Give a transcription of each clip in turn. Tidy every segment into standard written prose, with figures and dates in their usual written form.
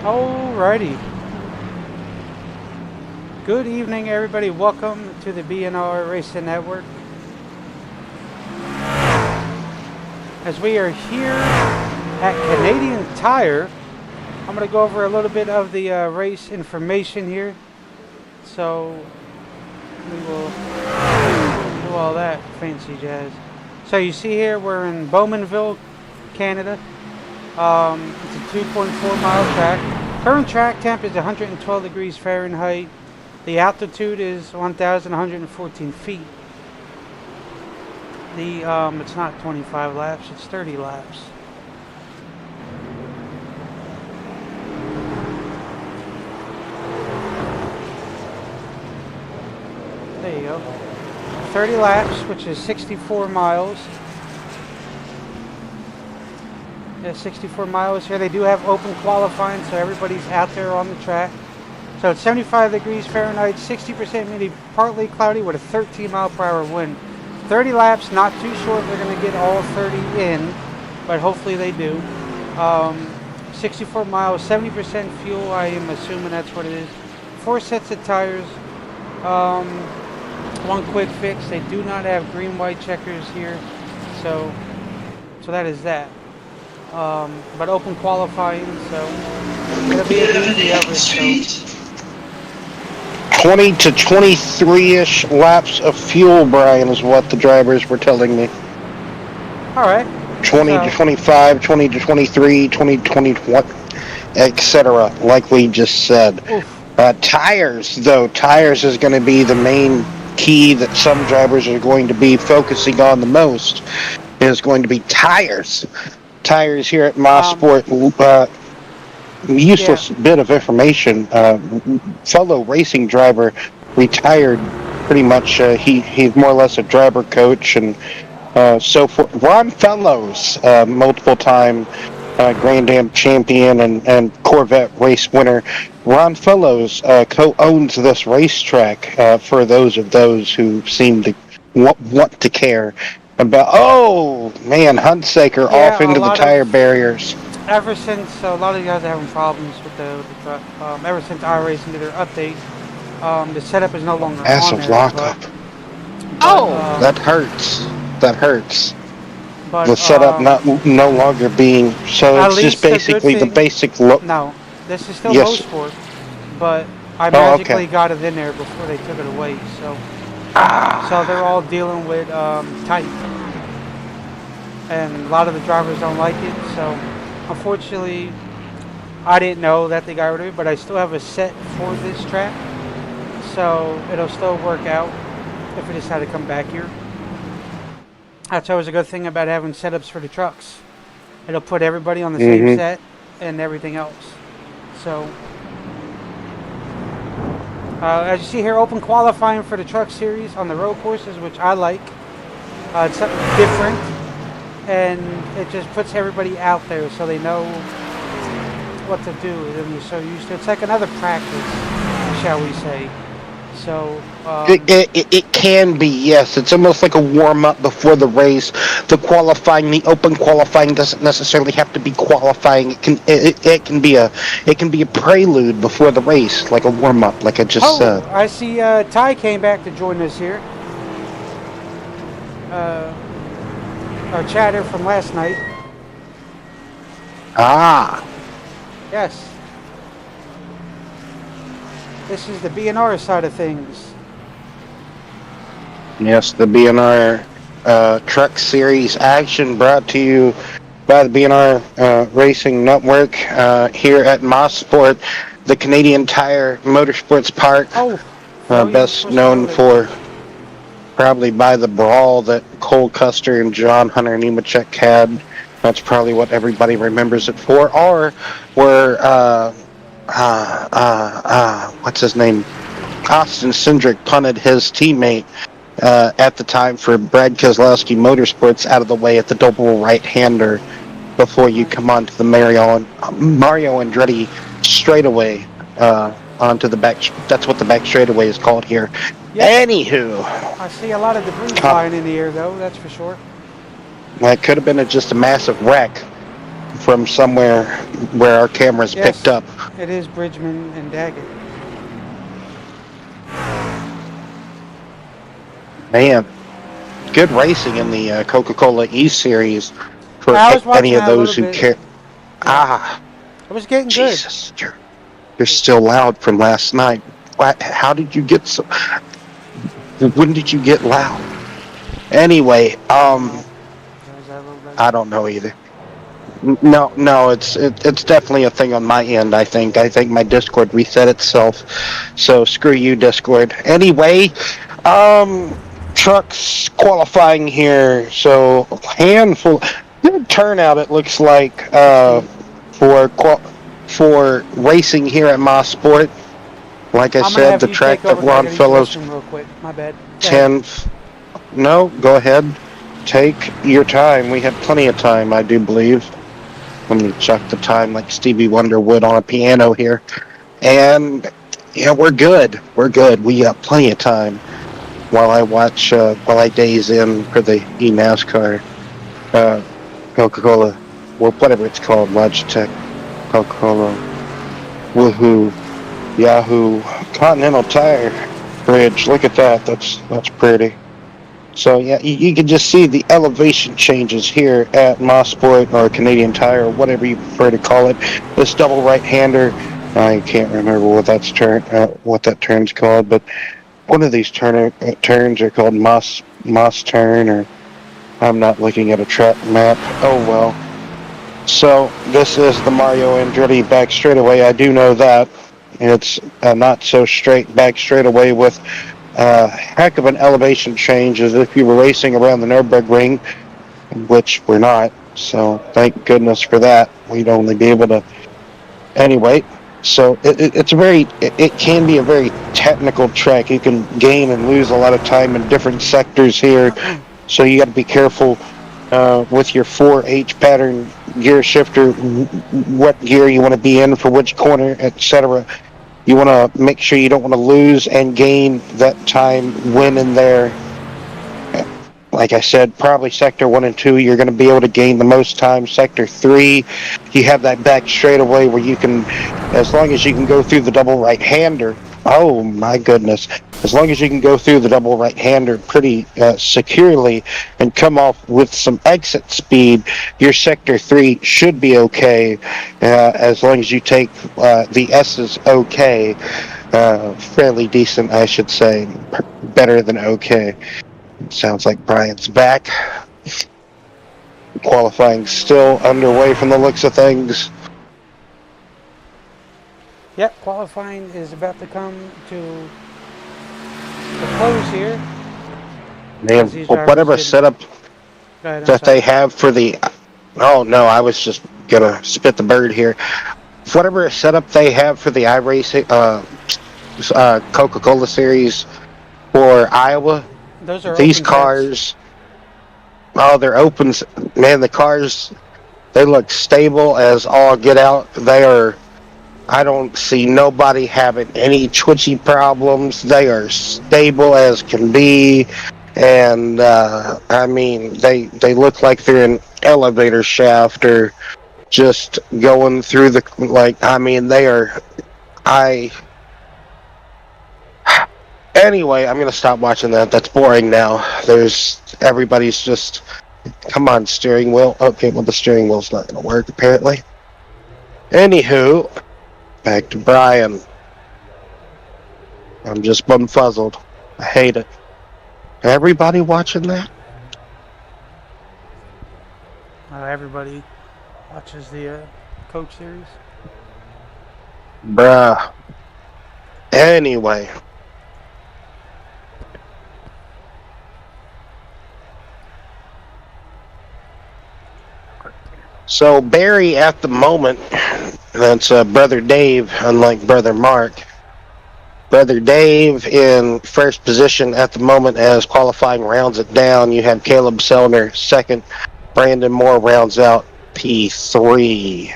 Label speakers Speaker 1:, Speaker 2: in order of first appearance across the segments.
Speaker 1: Alrighty. Good evening, everybody. Welcome to the BNR Racing Network. As we are here at Canadian Tire, I'm going to go over a little bit of the race information here. So we will do all that fancy jazz. So you see here we're in Bowmanville, Canada. It's a 2.4 mile track. Current track temp is 112 degrees Fahrenheit. The altitude is 1,114 feet. It's not 25 laps, it's 30 laps. There you go. 30 laps, which is 64 miles. Yeah, 64 miles here. They do have open qualifying, so everybody's out there on the track. So it's 75 degrees Fahrenheit, 60% humidity, partly cloudy with a 13 mile per hour wind. 30 laps, not too sure if they're going to get all 30 in, but hopefully they do. 64 miles, 70% fuel, I am assuming that's what it is. 4 sets of tires. One quick fix, they do not have green-white checkers here, so that is that. But open qualifying, so it'll be a doozy of it. So.
Speaker 2: 20 to 23-ish laps of fuel, Brian, is what the drivers were telling me.
Speaker 1: All right.
Speaker 2: 20 to 25, 20 to 23, 20 to 21, etc., like we just said. Tires, though. Tires is going to be the main key that some drivers are going to be focusing on the most, is going to be tires. Tires here at Mosport. Useless bit of information. Fellow racing driver retired pretty much. He's more or less a driver coach and so forth. Ron Fellows, multiple time Grand Am champion and Corvette race winner. Ron Fellows co-owns this racetrack for those who seem to want to care about. Oh man, Hunsaker off into the tire barriers.
Speaker 1: Ever since a lot of you guys are having problems with the truck, ever since iRacing did their update, the setup is no longer
Speaker 2: Massive
Speaker 1: on there.
Speaker 2: lockup. That hurts. That hurts. The setup no longer being so. It's just basically the basic look.
Speaker 1: No, this is still Motorsport, but I magically got it in there before they took it away. So they're all dealing with type, and a lot of the drivers don't like it. So. Unfortunately, I didn't know that they got rid of it, but I still have a set for this track, so it'll still work out if we decide to come back here. That's always a good thing about having setups for the trucks. It'll put everybody on the same set and everything else. So, as you see here, open qualifying for the Truck Series on the road courses, which I like. It's something different. And it just puts everybody out there so they know what to do. And you're so used to it. It's like another practice, shall we say. So
Speaker 2: it can be, yes. It's almost like a warm-up before the race. The open qualifying doesn't necessarily have to be qualifying. It can be a prelude before the race, like a warm-up, like I just said.
Speaker 1: I see Ty came back to join us here. Our chatter from last night. Yes. This is the BNR side of things.
Speaker 2: Yes, the BNR Truck Series action brought to you by the BNR Racing Network here at Mosport, the Canadian Tire Motorsports Park. Best known for probably by the brawl that Cole Custer and John Hunter Nemechek had. That's probably what everybody remembers it for. Or where, what's his name? Austin Cindric punted his teammate at the time for Brad Keselowski Motorsports out of the way at the double right-hander before you come onto the Mario Andretti straightaway onto the back. That's what the back straightaway is called here. Yep. Anywho,
Speaker 1: I see a lot of debris flying in the air, though. That's for sure.
Speaker 2: It could have been just a massive wreck, from somewhere where our cameras picked
Speaker 1: Yes,
Speaker 2: up.
Speaker 1: it is Bridgman and Daggett.
Speaker 2: Man, good racing in the Coca-Cola E Series for
Speaker 1: I was
Speaker 2: any
Speaker 1: watching
Speaker 2: of
Speaker 1: that a
Speaker 2: those
Speaker 1: little
Speaker 2: who
Speaker 1: bit.
Speaker 2: care.
Speaker 1: Yeah,
Speaker 2: Ah,
Speaker 1: it was getting good.
Speaker 2: Jesus, you're still loud from last night. How did you get so? When did you get loud? Anyway,
Speaker 1: I don't know. Is that a little better?
Speaker 2: I don't know either. No, it's definitely a thing on my end. I think my Discord reset itself. So screw you, Discord. Anyway, um, trucks qualifying here. So handful, good turnout. It looks like for for racing here at Moss Sport. Like I
Speaker 1: I'm gonna
Speaker 2: said,
Speaker 1: have
Speaker 2: the
Speaker 1: you take
Speaker 2: track that
Speaker 1: over because
Speaker 2: we're
Speaker 1: I
Speaker 2: on,
Speaker 1: gotta use the
Speaker 2: fellows.
Speaker 1: restroom real quick. My bad. Go ahead.
Speaker 2: 10. No, go ahead. Take your time. We have plenty of time, I do believe. Let me chuck the time like Stevie Wonder would on a piano here. And yeah, we're good. We're good. We got plenty of time while while I daze in for the eNASCAR, uh, Coca-Cola, well, whatever it's called, Logitech, Coca-Cola, Woohoo, Yahoo, Continental Tire Bridge. Look at that. That's pretty. So yeah, you can just see the elevation changes here at Mossport or Canadian Tire, or whatever you prefer to call it. This double right-hander, I can't remember what that turn's called, but one of these turns are called Moss turn, or I'm not looking at a track map. Oh well. So this is the Mario Andretti back straightaway. I do know that it's a not so straight back straightaway with heck of an elevation change as if you were racing around the Nürburgring, which we're not. So thank goodness for that. We'd only be able to anyway. So it can be a very technical track. You can gain and lose a lot of time in different sectors here. So you got to be careful with your 4H pattern gear shifter, what gear you want to be in for which corner, etc. You want to make sure you don't want to lose and gain that time when in there. Like I said, probably sector 1 and 2, you're going to be able to gain the most time. Sector 3, you have that back straightaway where you can, as long as you can go through the double right hander. Oh my goodness. As long as you can go through the double right hander pretty securely and come off with some exit speed, your sector 3 should be okay. As long as you take the S's okay. Fairly decent, I should say. Better than okay. Sounds like Brian's back. Qualifying still underway from the looks of things.
Speaker 1: Yep, qualifying is about to come to the close here
Speaker 2: Man,
Speaker 1: as these drivers
Speaker 2: whatever
Speaker 1: get.
Speaker 2: setup
Speaker 1: Go ahead. I'm
Speaker 2: that they
Speaker 1: sorry.
Speaker 2: have for the. Oh no, I was just gonna spit the bird here. Whatever setup they have for the iRacing Coca-Cola series for Iowa,
Speaker 1: Those are
Speaker 2: these
Speaker 1: open sets.
Speaker 2: cars. Oh, they're open. Man, the cars they look stable as all get out. They are. I don't see nobody having any twitchy problems. They are stable as can be, and I mean they look like they're in elevator shaft or just going through the like. I mean they are. I anyway. I'm gonna stop watching that. That's boring now. There's everybody's just come on steering wheel. Okay, well the steering wheel's not gonna work apparently. Anywho, back to Brian. I'm just bumfuzzled. I hate it. Everybody watching that?
Speaker 1: Everybody watches the Coach Series.
Speaker 2: Bruh. Anyway. So Barry at the moment, that's Brother Dave, unlike Brother Mark. Brother Dave in first position at the moment as qualifying rounds it down. You have Caleb Sellner second. Brandon Moore rounds out P3.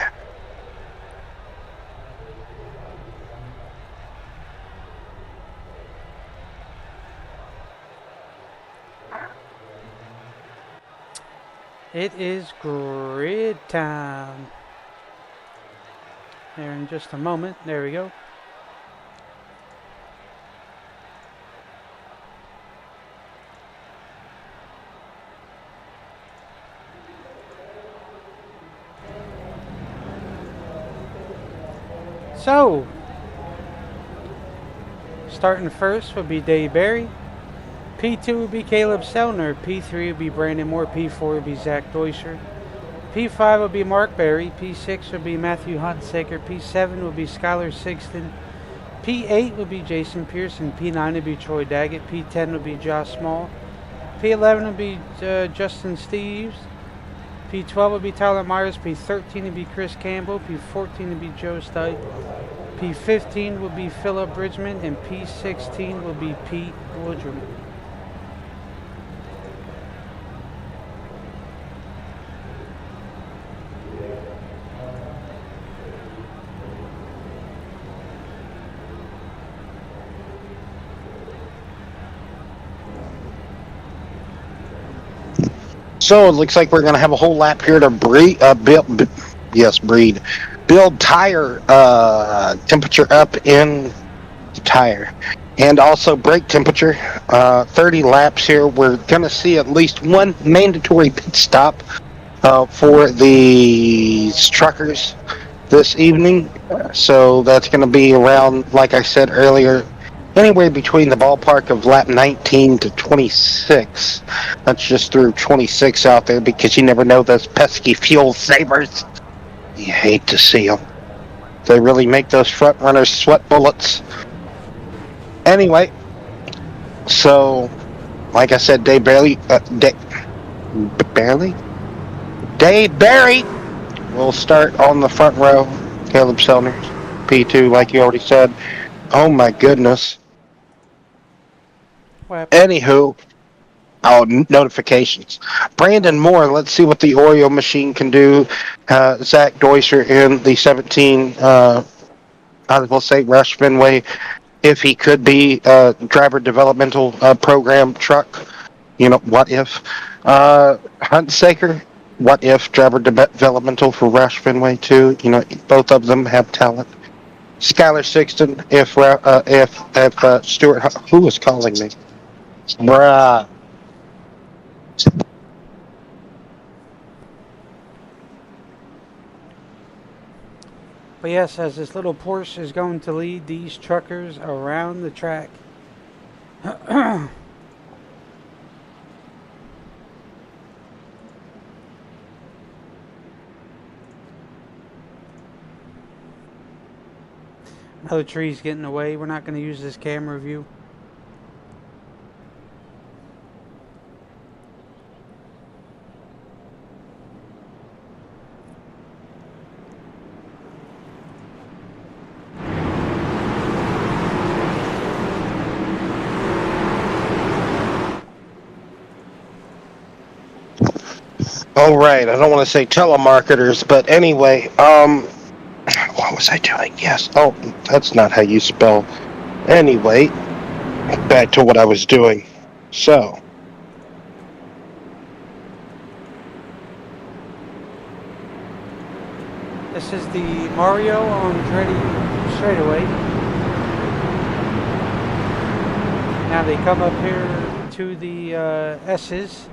Speaker 1: It is grid time. There in just a moment. There we go. So, starting first would be Dave Barry. P2 would be Caleb Sellner. P3 would be Brandon Moore. P4 would be Zach Deuscher. P5 would be Mark Berry. P6 would be Matthew Hunsaker. P7 would be Skylar Sixton. P8 would be Jason Pearson. P9 would be Troy Daggett. P10 would be Josh Small. P11 would be Justin Steves. P12 would be Tyler Myers. P13 would be Chris Campbell. P14 would be Joe Stipe. P15 would be Philip Bridgman. And P16 would be Pete Woodrum.
Speaker 2: So it looks like we're going to have a whole lap here to build tire temperature up in the tire, and also brake temperature. 30 laps here. We're going to see at least one mandatory pit stop for these truckers this evening. So that's going to be around, like I said earlier, anywhere between the ballpark of lap 19 to 26. Let's just throw 26 out there because you never know those pesky fuel savers. You hate to see them. They really make those front runners sweat bullets. Anyway, so like I said, Dave Barry will start on the front row. Caleb Sellner, P2, like you already said. Oh my goodness. Anywho, notifications. Brandon Moore, let's see what the Oreo machine can do. Zach Deuscher in the 17, I will say Rush Fenway, if he could be driver developmental program truck. You know, what if? Hunsaker, what if driver developmental for Rush Fenway too? You know, both of them have talent. Skylar Sixton, if Stuart, who was calling me? Bruh.
Speaker 1: But yes, as this little Porsche is going to lead these truckers around the track. Another tree's getting away. We're not going to use this camera view.
Speaker 2: All right, I don't want to say telemarketers, but anyway, what was I doing? Yes. Oh, that's not how you spell. Anyway, back to what I was doing. So.
Speaker 1: This is the Mario on Andretti straightaway. Now they come up here to the S's.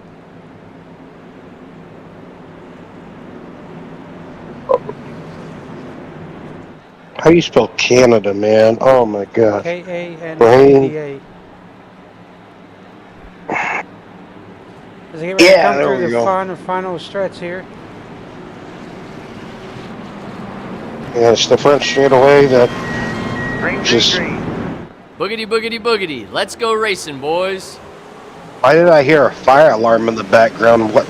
Speaker 2: How do you spell Canada, man? Oh my god.
Speaker 1: K-A-N-A-D-A. As they get ready to come through the final stretch here.
Speaker 2: Yeah, it's the French straightaway that just...
Speaker 3: Boogity, boogity, boogity. Let's go racing, boys.
Speaker 2: Why did I hear a fire alarm in the background? What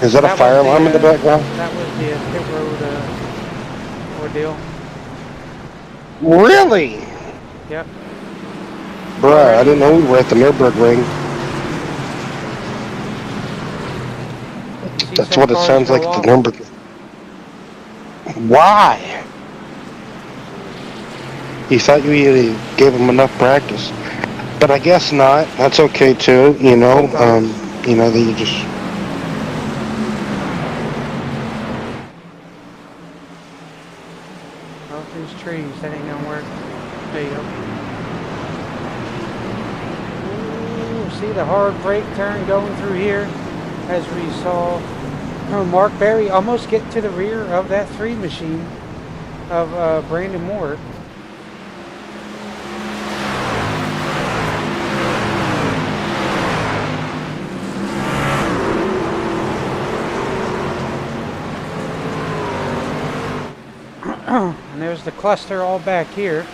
Speaker 2: is that? A fire alarm in the background?
Speaker 1: That was the pit road ordeal.
Speaker 2: Really?
Speaker 1: Yep.
Speaker 2: Bruh, I didn't know we were at the Nürburgring. That's what it sounds like at the Nürburgring. Why? You thought you gave them enough practice, but I guess not. That's okay too. You know, you just
Speaker 1: Oh, there's trees. That ain't gonna work. There you go. Ooh, see the hard brake turn going through here, as we saw Mark Berry almost get to the rear of that 3 machine of Brandon Moore. And there's the cluster all back here.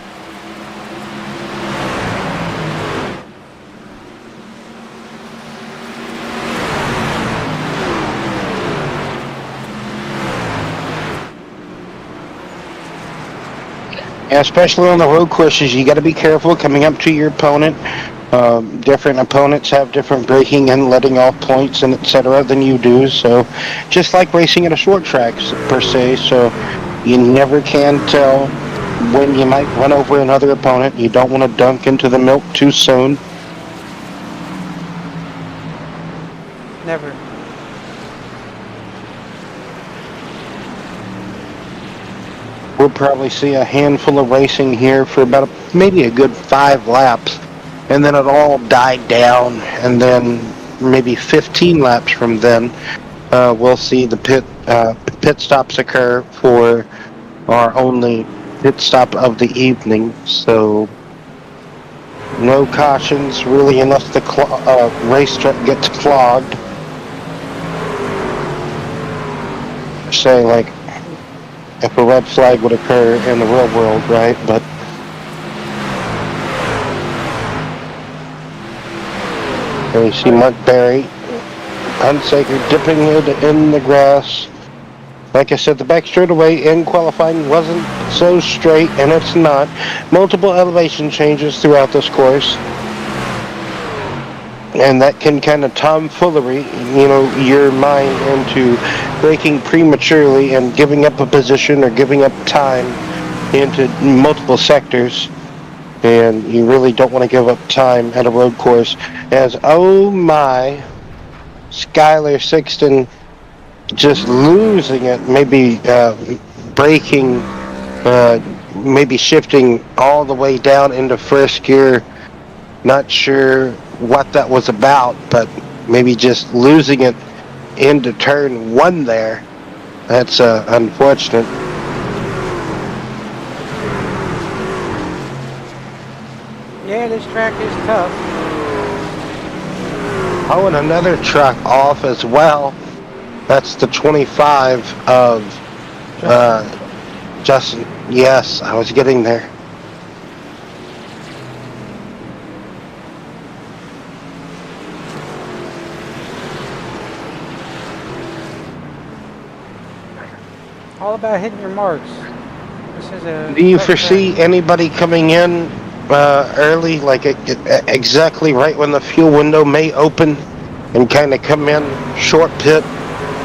Speaker 2: Yeah, especially on the road courses, you got to be careful coming up to your opponent. Different opponents have different braking and letting off points and etc. than you do. So, just like racing at a short track per se. So, you never can tell when you might run over another opponent. You don't want to dunk into the milk too soon.
Speaker 1: Never.
Speaker 2: We'll probably see a handful of racing here for about maybe a good 5 laps, and then it all died down, and then maybe 15 laps from then, we'll see the pit stops occur for our only pit stop of the evening. So no cautions really unless the racetrack gets clogged. Say like if a red flag would occur in the real world, right? But there you see Mark Berry, unsacred, dipping it in the grass. Like I said, the back straightaway in qualifying wasn't so straight, and it's not. Multiple elevation changes throughout this course. And that can kind of tomfoolery, your mind into braking prematurely and giving up a position or giving up time into multiple sectors. And you really don't want to give up time at a road course. As, oh my, Skylar Sixton just losing it, maybe braking, maybe shifting all the way down into first gear. Not sure what that was about, but maybe just losing it into turn 1 there. That's unfortunate.
Speaker 1: Yeah, this track is tough.
Speaker 2: Oh, and another truck off as well. That's the 25 of Justin. Yes, I was getting there.
Speaker 1: All about hitting your marks. This is a.
Speaker 2: Do you foresee anybody coming in early, like exactly right when the fuel window may open, and kind of come in short pit,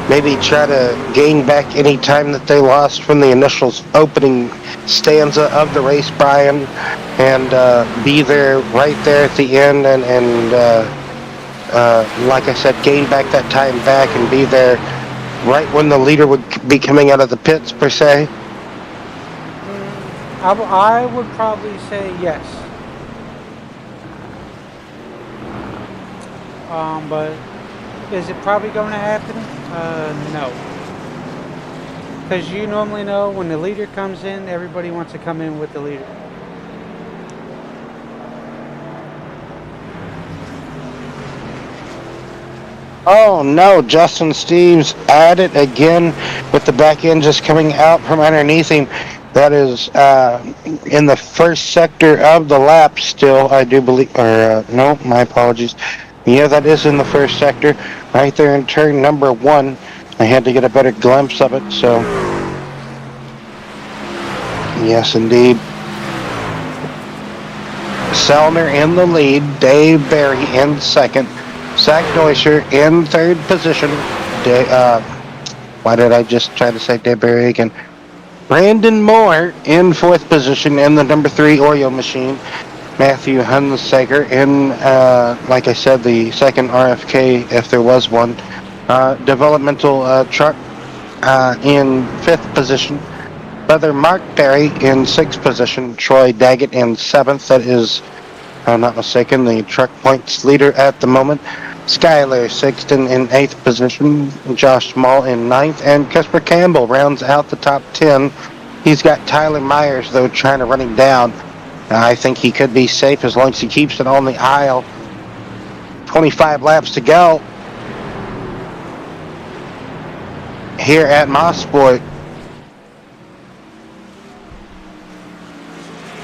Speaker 2: maybe try to gain back any time that they lost from the initial opening stanza of the race, Brian, and be there right there at the end, and like I said, gain back that time back and be there right when the leader would be coming out of the pits, per se?
Speaker 1: I would probably say yes. But is it probably going to happen? No. Because you normally know when the leader comes in, everybody wants to come in with the leader.
Speaker 2: Oh no, Justin Steves at it again with the back end just coming out from underneath him. That is in the first sector of the lap still, I do believe. Or no, my apologies. Yeah, that is in the first sector, right there in turn number 1. I had to get a better glimpse of it, so yes, indeed. Sellner in the lead, Dave Berry in second, Zach Neuscher in third position. Why did I just try to say Dave Berry again? Brandon Moore in fourth position in the number 3 Oreo machine. Matthew Hunsaker in, like I said, the second RFK, if there was one. Developmental truck in fifth position. Feather Mark Perry in 6th position. Troy Daggett in 7th. That is, if I'm not mistaken, the truck points leader at the moment. Skylar Sixton in 8th position. Josh Small in 9th. And Casper Campbell rounds out the top 10. He's got Tyler Myers, though, trying to run him down. I think he could be safe as long as he keeps it on the aisle. 25 laps to go here at Mossport.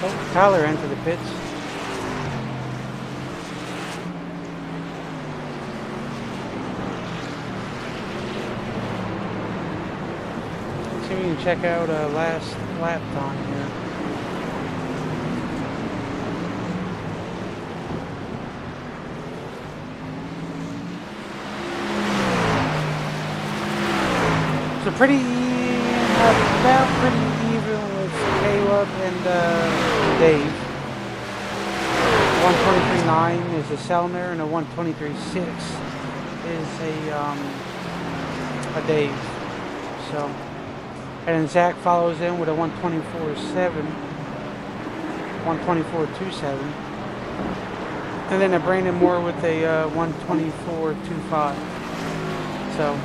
Speaker 1: Oh, Tyler entered the pits. Let's see if we can check out last lap time here. So pretty about pretty even with Caleb and Dave. 123.9 is a Selner and a 123.6 is a Dave. So, and then Zach follows in with a 124.7, 124.27, and then a Brandon Moore with a 124.25. So.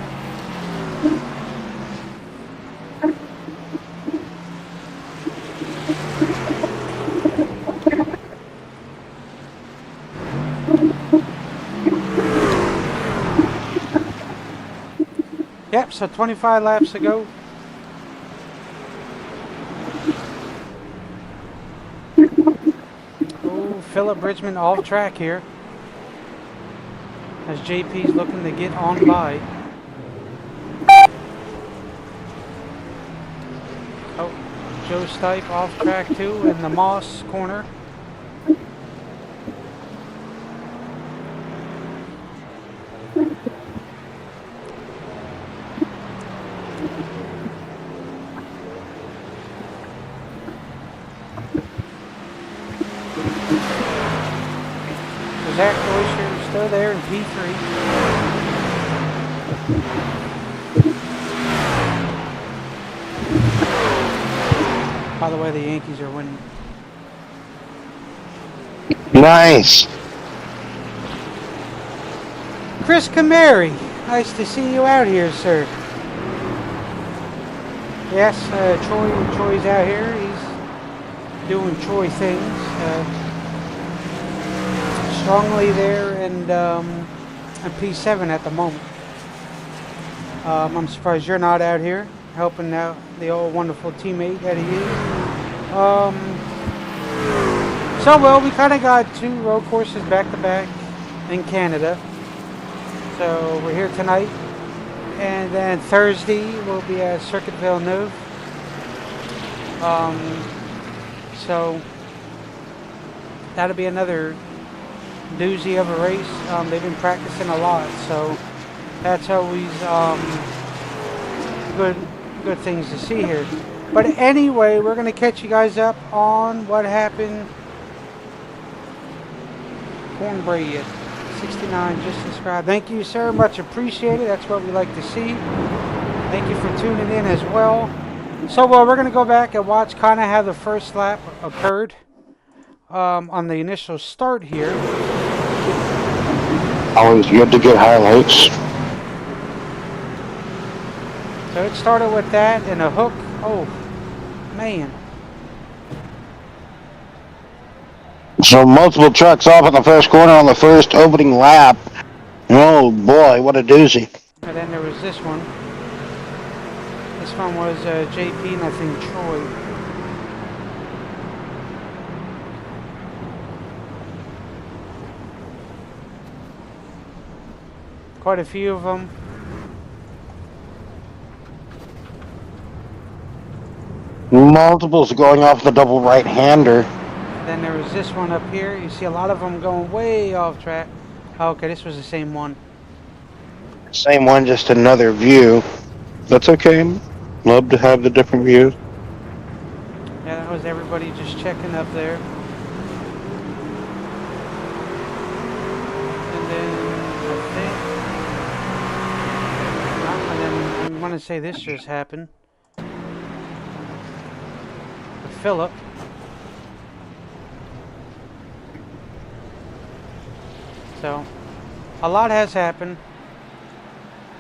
Speaker 1: Yep, so 25 laps to go. Oh, Philip Bridgman off track here. As JP's looking to get on by. Oh, Joe Stipe off track too in the Moss corner. Zach Deutscher still there in P3. By the way, the Yankees are winning.
Speaker 2: Nice.
Speaker 1: Chris Camary, nice to see you out here, sir. Yes, Troy's out here. He's doing Troy things. Strongly there and P7 at the moment. I'm surprised you're not out here helping out the old wonderful teammate that he is. So well, we kind of got 2 road courses back to back in Canada. So we're here tonight, and then Thursday we'll be at Circuit Villeneuve. So that'll be another doozy of a race. They've been practicing a lot, so that's always good things to see here. But anyway, we're gonna catch you guys up on what happened. Cornbread 69 just subscribed. Thank you, sir. Much appreciated. That's what we like to see. Thank you for tuning in as well. So well, we're gonna go back and watch kind of how the first lap occurred on the initial start here.
Speaker 2: Always good to get highlights.
Speaker 1: So it started with that and a hook. Oh, man.
Speaker 2: So multiple trucks off in the first corner on the first opening lap. Oh boy, what a doozy.
Speaker 1: And then there was this one. This one was JP and I think Troy. Quite a few of them.
Speaker 2: Multiples going off the double right-hander.
Speaker 1: Then there was this one up here. You see a lot of them going way off track. Oh, okay, this was the same one.
Speaker 2: Same one, just another view. That's okay. Love to have the different views.
Speaker 1: Yeah, that was everybody just checking up there. And then I think... and then I'm going to say this just happened. Phillip. So, a lot has happened.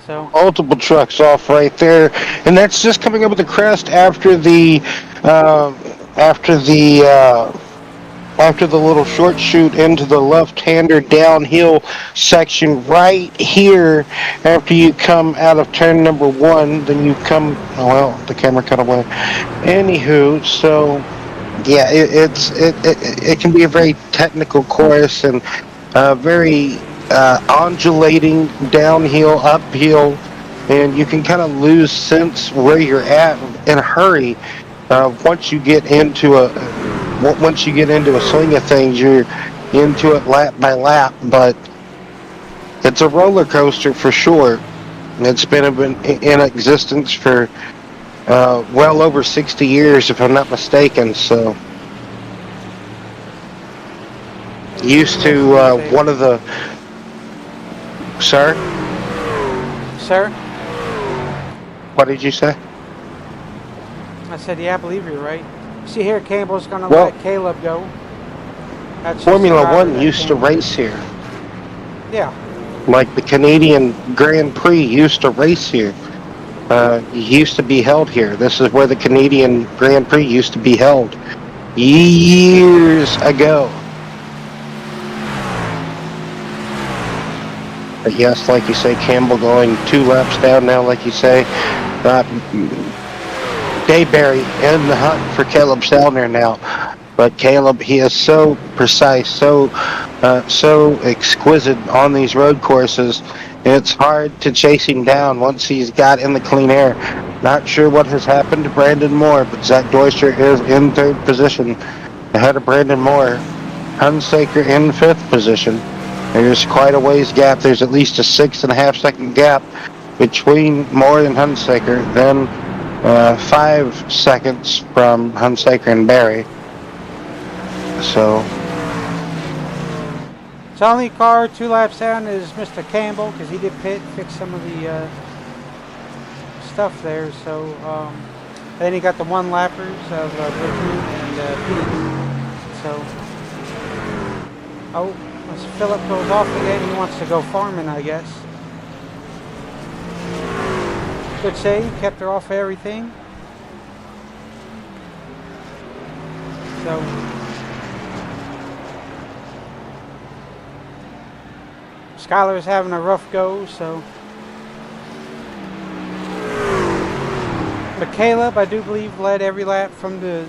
Speaker 1: So,
Speaker 2: Multiple trucks off right there, and that's just coming up with the crest uh, after the after the little short shoot into the left-hander downhill section right here. After you come out of turn number 1, then you come. Oh well, the camera cut away. Anywho, so yeah, it can be a very technical course and very undulating downhill, uphill, and you can kind of lose sense where you're at in a hurry. Once you get into a swing of things, you're into it lap by lap. But it's a roller coaster for sure. It's been in existence for well over 60 years, if I'm not mistaken. So used to one of the sir.
Speaker 1: sir,
Speaker 2: What did you say?
Speaker 1: I said, yeah, I believe you're right. See here, Campbell's going to
Speaker 2: Well,
Speaker 1: let Caleb go. That's just
Speaker 2: Formula
Speaker 1: the driver
Speaker 2: One
Speaker 1: that
Speaker 2: used to
Speaker 1: Campbell-
Speaker 2: race here,
Speaker 1: Yeah.
Speaker 2: like the Canadian Grand Prix used to race here. Used to be held here. This is where the Canadian Grand Prix used to be held years ago. But yes, like you say, Campbell going 2 laps down now, like you say. Dayberry in the hunt for Caleb Sellner now. But Caleb, he is so precise, so exquisite on these road courses. It's hard to chase him down once he's got in the clean air. Not sure what has happened to Brandon Moore, but Zach Doyster is in 3rd position ahead of Brandon Moore. Hunsaker in 5th position. There's quite a ways gap. There's at least a 6.5 second gap between Moore and Hunsaker. Then 5 seconds from Hunsaker and Barry. So
Speaker 1: only car 2 laps down is Mr. Campbell because he did fix some of the stuff there. So then he got the 1 lappers of Richmond and Pete. So as Phillip goes off again, he wants to go farming, I guess. Good save, kept her off everything. So Skylar's having a rough go, so. But Caleb, I do believe, led every lap from the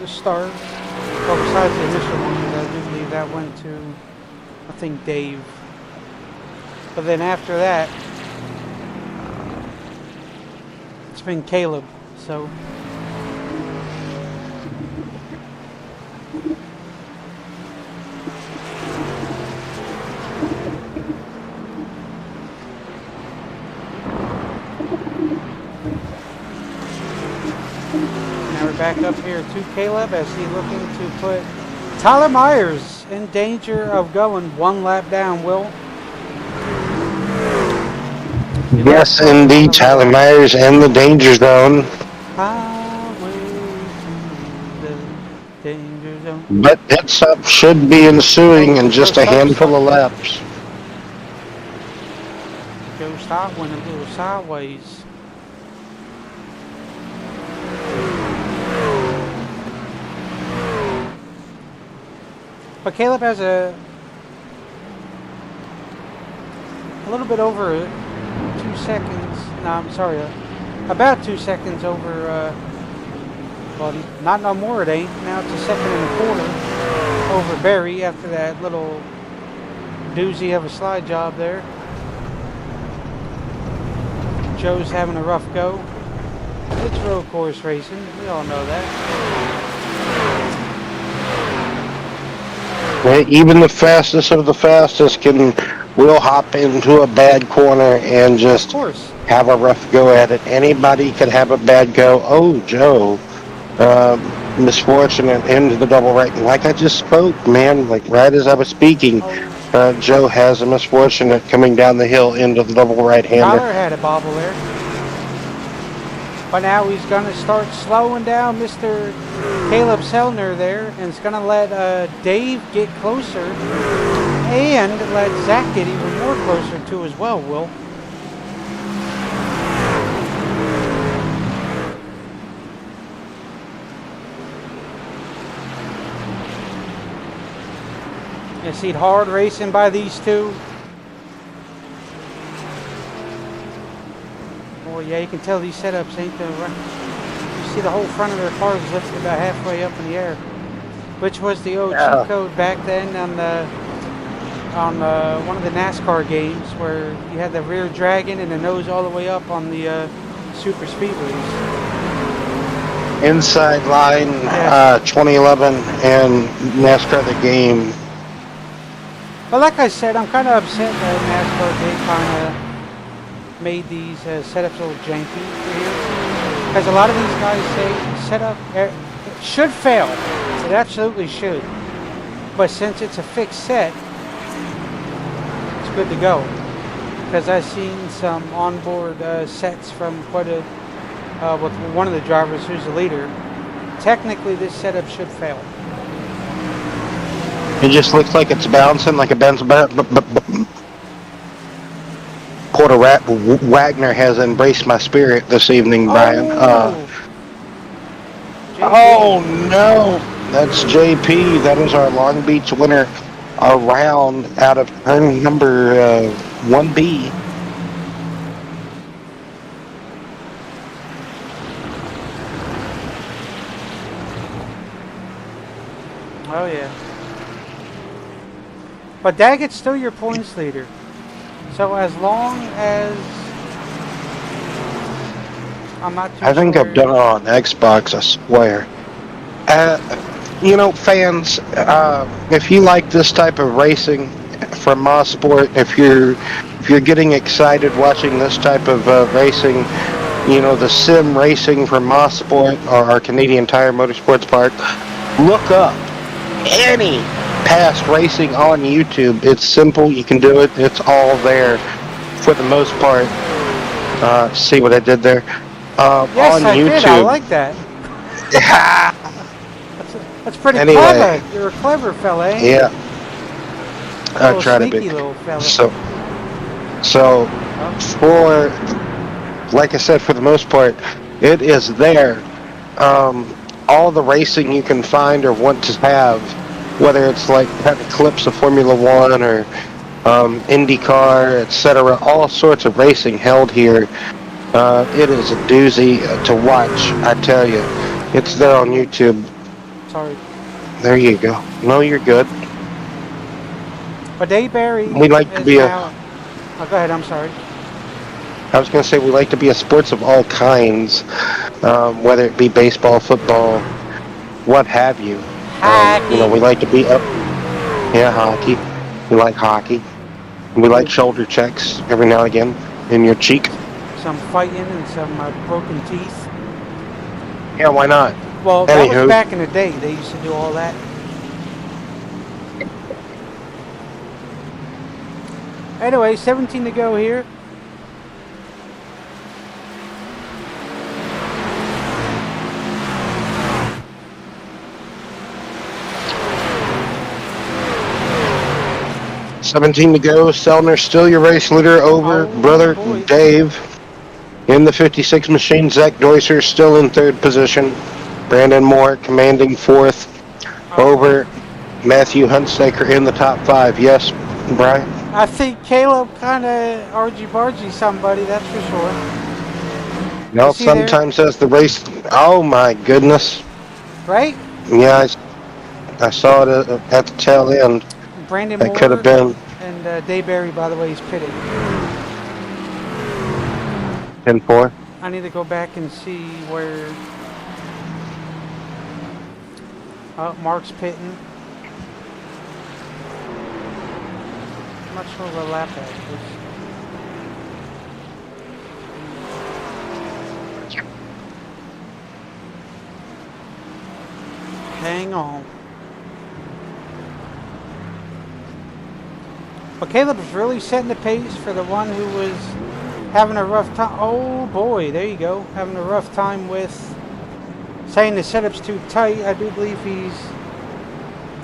Speaker 1: start. Well, besides the initial one, I do believe that went to, I think, Dave. But then after that, it's been Caleb, so. Now we're back up here to Caleb as he's looking to put Tyler Myers in danger of going 1 lap down, Will.
Speaker 2: yes, indeed, Tyler Myers in the danger zone.
Speaker 1: Highway to the danger zone.
Speaker 2: But pit stop should be ensuing in just a handful of laps.
Speaker 1: Joe stop went a little sideways. But Caleb has a little bit over 2 seconds. No, I'm sorry, about 2 seconds over. Well, not no more. It ain't. Now it's a 1.25 over Barry after that little doozy of a slide job there. Joe's having a rough go. It's road course racing. We all know that.
Speaker 2: Even the fastest of the fastest will hop into a bad corner and just have a rough go at it. Anybody could have a bad go. Oh, Joe, misfortunate into the double right. Like I just spoke, man, like right as I was speaking, Joe has a misfortunate coming down the hill into the double right-hander.
Speaker 1: Tyler had a bobble there. But now he's going to start slowing down Mr. Caleb Sellner there, and it's going to let Dave get closer and let Zach get even more closer too as well, Will. You see hard racing by these two. Oh yeah, you can tell these setups ain't the right. You see the whole front of their cars lifted about halfway up in the air, which was the old cheat code back then on one of the NASCAR games where you had the rear dragging and the nose all the way up on the super speedways.
Speaker 2: Inside Line,
Speaker 1: Yeah.
Speaker 2: 2011, and NASCAR the Game.
Speaker 1: But like I said, I'm kind of upset that NASCAR did kind of made these setups a little janky here. Because a lot of these guys say setup it should fail. It absolutely should. But since it's a fixed set, it's good to go. Because I've seen some onboard sets from quite a, with one of the drivers who's the leader. Technically, this setup should fail.
Speaker 2: It just looks like it's bouncing like a Benz. Porter Wagner has embraced my spirit this evening, Brian. Oh no, that's JP. That is our Long Beach winner around out of turn number 1B.
Speaker 1: Oh yeah. But Daggett's still your points leader. So as long as I'm not too
Speaker 2: I think
Speaker 1: sure.
Speaker 2: I've done it on Xbox, I swear. You know, fans, if you like this type of racing from Mosport, if you're getting excited watching this type of racing, you know, the sim racing from Mosport or our Canadian Tire Motorsports Park, look up any past racing on YouTube. It's simple. You can do it. It's all there for the most part. See what I did there?
Speaker 1: Yes,
Speaker 2: on
Speaker 1: I
Speaker 2: YouTube.
Speaker 1: did. I like that. That's pretty clever. You're a clever fella, ain't you?
Speaker 2: Yeah. I try to be.
Speaker 1: Little fella.
Speaker 2: So for, like I said, for the most part, it is there. All the racing you can find or want to have, whether it's like having clips of Formula One or IndyCar, etc., all sorts of racing held here. It is a doozy to watch, I tell you. It's there on YouTube.
Speaker 1: Sorry.
Speaker 2: There you go. No, you're good.
Speaker 1: But Dayberry
Speaker 2: We like to be
Speaker 1: now... Oh, go ahead. I'm sorry.
Speaker 2: I was going to say we like to be a sports of all kinds, whether it be baseball, football, what have you.
Speaker 1: Hockey.
Speaker 2: You know, we like to be up. Yeah, hockey. We like hockey. We like shoulder checks every now and again in your cheek.
Speaker 1: Some fighting and some broken teeth.
Speaker 2: Yeah, why not?
Speaker 1: Well, that was back in the day. They used to do all that. Anyway, 17 to go here.
Speaker 2: $17 to go. Sellner still your race leader over brother Dave. In the 56 machine, Zach Deusser still in third position. Brandon Moore commanding fourth over Matthew Hunsaker in the top five. Yes, Brian?
Speaker 1: I think Caleb kind of argy-bargy somebody, that's for sure.
Speaker 2: No, sometimes as the race... Oh, my goodness.
Speaker 1: Right?
Speaker 2: Yeah, I saw it at the tail end.
Speaker 1: Brandon
Speaker 2: Moore could have been.
Speaker 1: And Dayberry, by the way, is pitted.
Speaker 2: 10-4.
Speaker 1: I need to go back and see where... Mark's pitting. I'm not sure where lap at is. Hang on. But Caleb is really setting the pace for the one who was having a rough time. Oh boy, there you go. Having a rough time with saying the setup's too tight. I do believe he's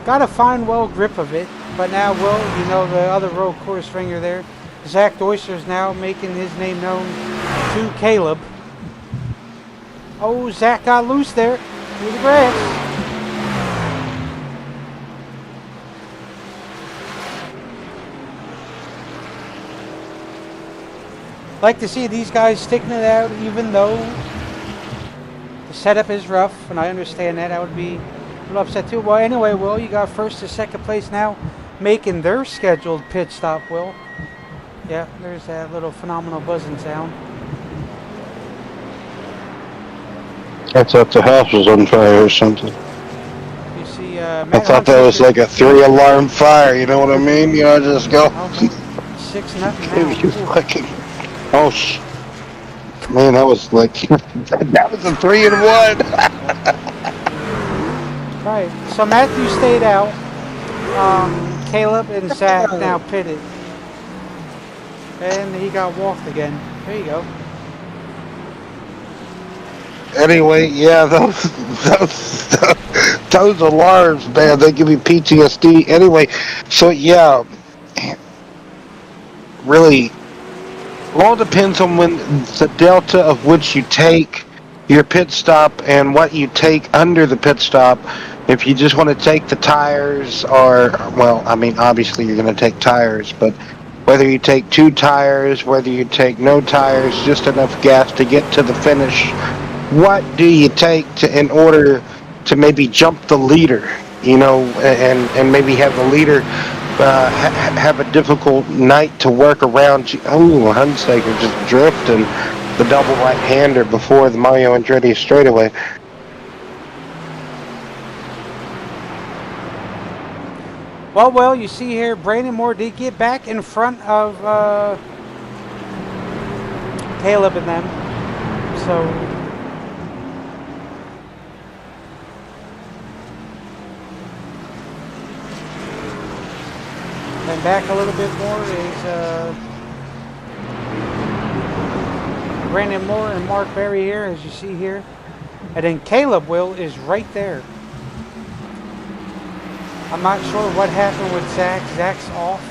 Speaker 1: got a fine, well grip of it. But now, Will, you know the other road course ringer there. Zach Deutscher's now making his name known to Caleb. Oh, Zach got loose there through the grass. Like to see these guys sticking it out even though the setup is rough, and I understand that. I would be a little upset too. Well, anyway, Will, you got first to second place now making their scheduled pit stop, Will. Yeah, there's that little phenomenal buzzing sound.
Speaker 2: I thought the house was on fire or something.
Speaker 1: You see,
Speaker 2: I
Speaker 1: Matt
Speaker 2: thought that was like a 3-alarm fire, you know what I mean? You know, just go.
Speaker 1: Oh, 6-0
Speaker 2: If you
Speaker 1: now.
Speaker 2: fucking. Oh, man, that was like. That was a 3-1.
Speaker 1: Right. So Matthew stayed out. Caleb and Zach now pitted. And he got walked again. There you go.
Speaker 2: Anyway, yeah, those alarms, man, they give me PTSD. Anyway, so yeah, really, it all depends on when the delta of which you take your pit stop and what you take under the pit stop. If you just want to take the tires, or, well, I mean, obviously you're going to take tires, but whether you take 2 tires, whether you take no tires, just enough gas to get to the finish, what do you take in order to maybe jump the leader, you know, and maybe have the leader have a difficult night to work around you. Oh, Hunsaker just drifting the double right-hander before the Mario Andretti straightaway.
Speaker 1: Well, you see here, Brandon Moore did get back in front of Caleb and them. So and back a little bit more is Brandon Moore and Mark Berry here, as you see here. And then Caleb, Will, is right there. I'm not sure what happened with Zach. Zach's off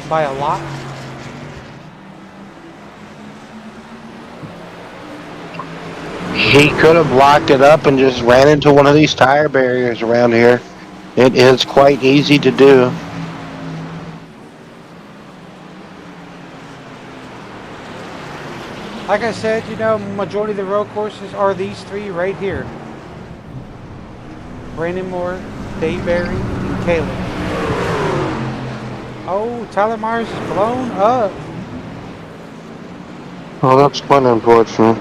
Speaker 1: by a lot.
Speaker 2: He could have locked it up and just ran into one of these tire barriers around here. It is quite easy to do.
Speaker 1: Like I said, you know, majority of the road courses are these 3 right here. Brandon Moore, Dave Berry, and Caleb. Oh, Tyler Myers is blown up.
Speaker 2: Oh, that's quite unfortunate.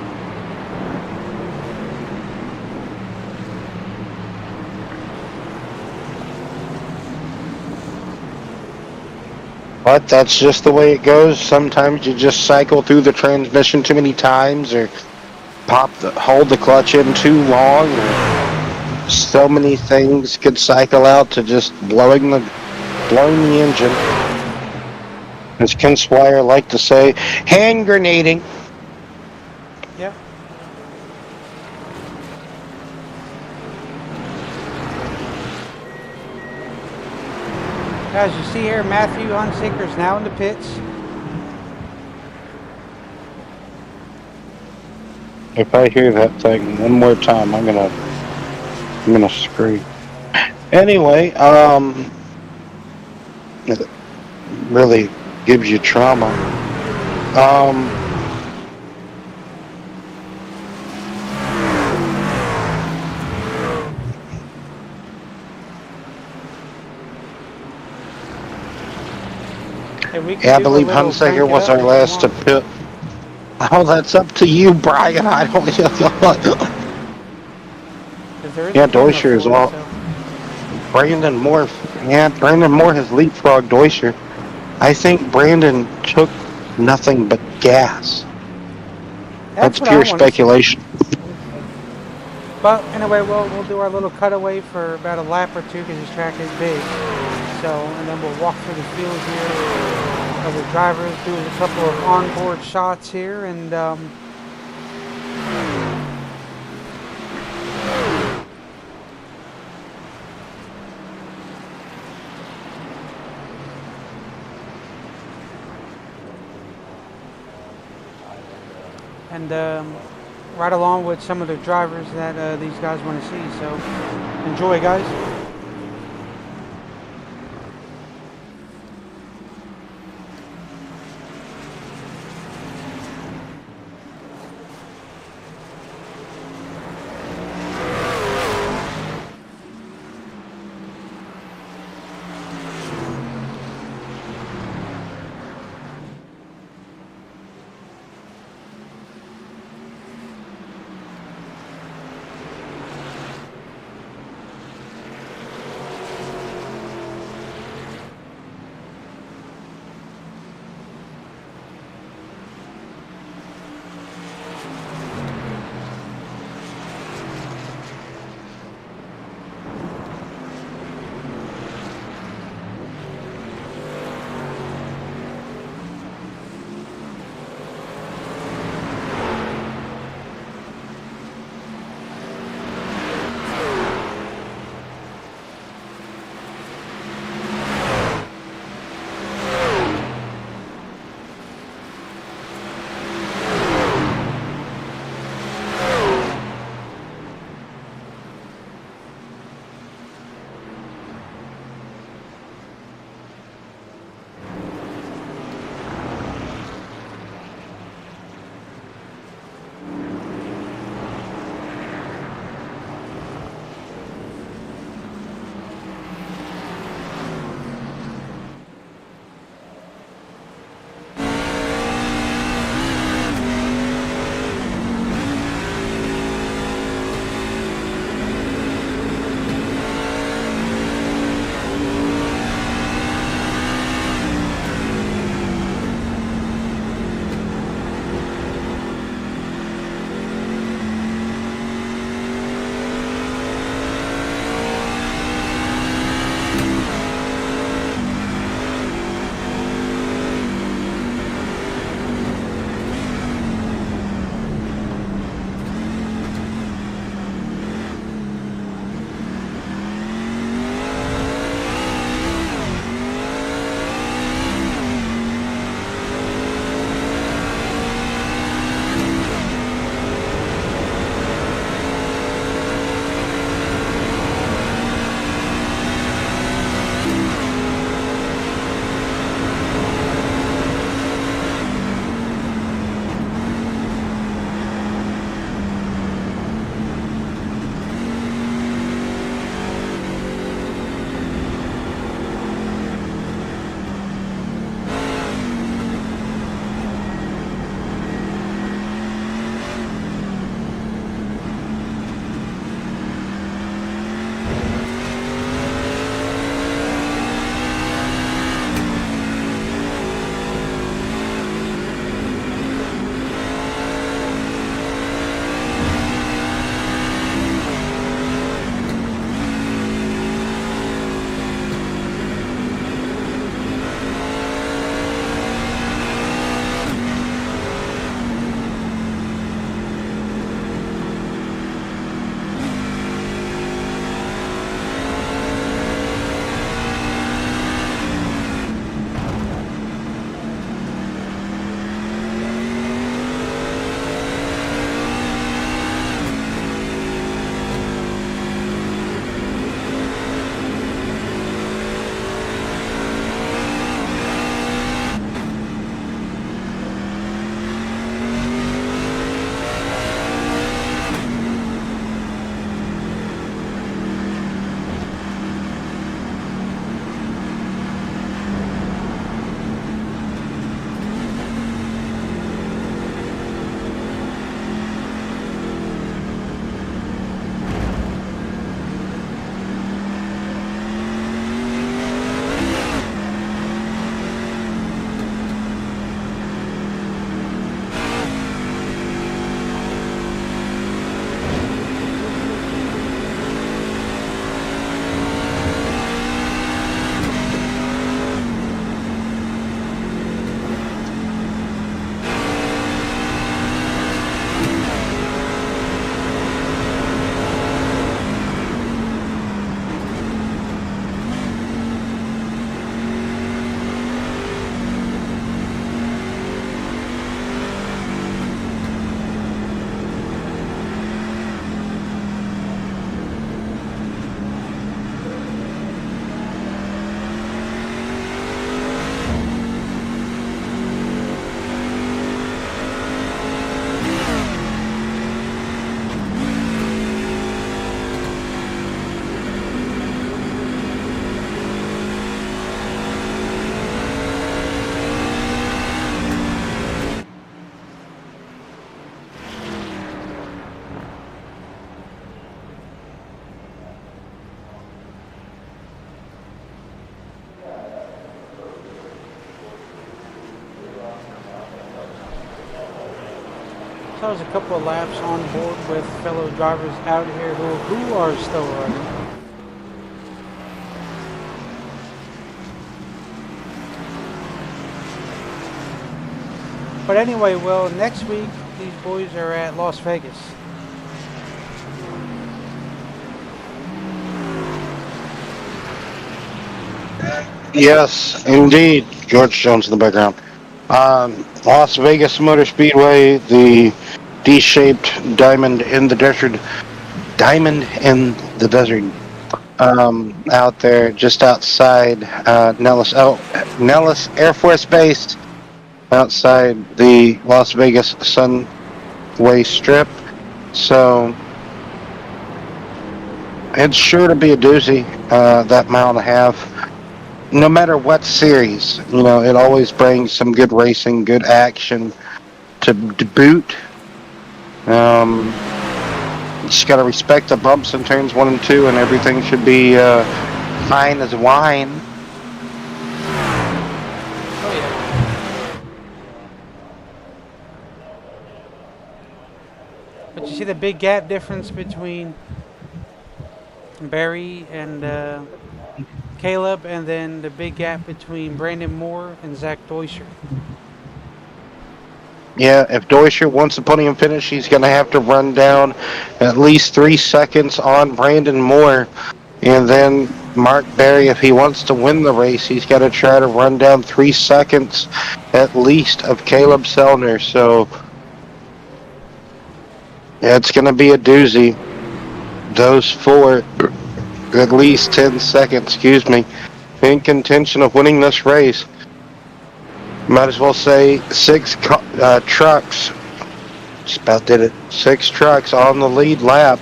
Speaker 2: But that's just the way it goes. Sometimes you just cycle through the transmission too many times, or hold the clutch in too long, or so many things could cycle out to just blowing the engine. As Ken Swire liked to say, hand grenading.
Speaker 1: Yep. As you see here, Matthew Hunsaker is now in the pits.
Speaker 2: If I hear that thing one more time, I'm gonna scream. Anyway, it really gives you trauma. Yeah, I believe Hunsaker was our last to pit. Oh, that's up to you, Brian. I don't. Yeah, Deutscher is off. Brandon Moore. Yeah, Brandon Moore has leapfrogged Deutscher. I think Brandon took nothing but gas. That's pure speculation.
Speaker 1: But anyway, we'll do our little cutaway for about a lap or 2 because this track is big. So, and then we'll walk through the field here. of the drivers doing a couple of onboard shots here, and right along with some of the drivers that these guys want to see. So enjoy, guys. So there's a couple of laps on board with fellow drivers out here who are still running. But anyway, well, next week these boys are at Las Vegas.
Speaker 2: Yes, indeed. George Jones in the background. Las Vegas Motor Speedway, the D-shaped diamond in the desert. Diamond in the desert. Out there just outside Nellis Air Force Base, outside the Las Vegas Sunway Strip. So it's sure to be a doozy, that mile and a half. No matter what series, it always brings some good racing, good action to boot. Just got to respect the bumps in turns 1 and 2, and everything should be fine as wine.
Speaker 1: Oh yeah. But you see the big gap difference between Barry and Caleb, and then the big gap between Brandon Moore and Zach Deuscher.
Speaker 2: Yeah, if Deuscher wants a podium finish, he's going to have to run down at least 3 seconds on Brandon Moore. And then Mark Berry, if he wants to win the race, he's got to try to run down 3 seconds at least of Caleb Sellner. So it's going to be a doozy. Those 4, at least 10 seconds, in contention of winning this race. Might as well say 6 trucks. Just about did it. 6 trucks on the lead lap.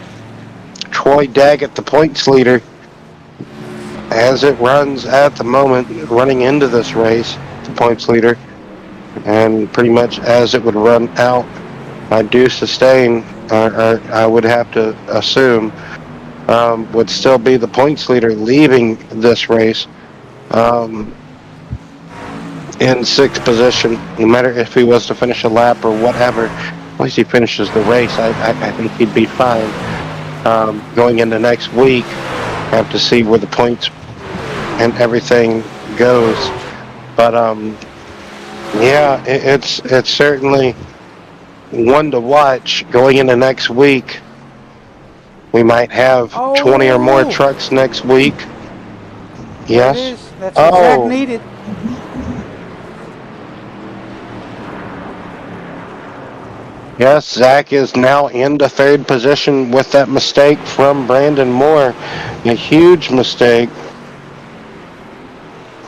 Speaker 2: Troy Daggett, the points leader, as it runs at the moment, running into this race, the points leader, and pretty much as it would run out, I do sustain, or I would have to assume, would still be the points leader leaving this race. In 6th position, no matter if he was to finish a lap or whatever, at least he finishes the race. I think he'd be fine. Going into next week, have to see where the points and everything goes. But yeah, it's certainly one to watch going into next week. We might have 20 or more trucks next week. Yes.
Speaker 1: There it is. That's what Zach needed.
Speaker 2: Yes, Zach is now into 3rd position with that mistake from Brandon Moore. A huge mistake.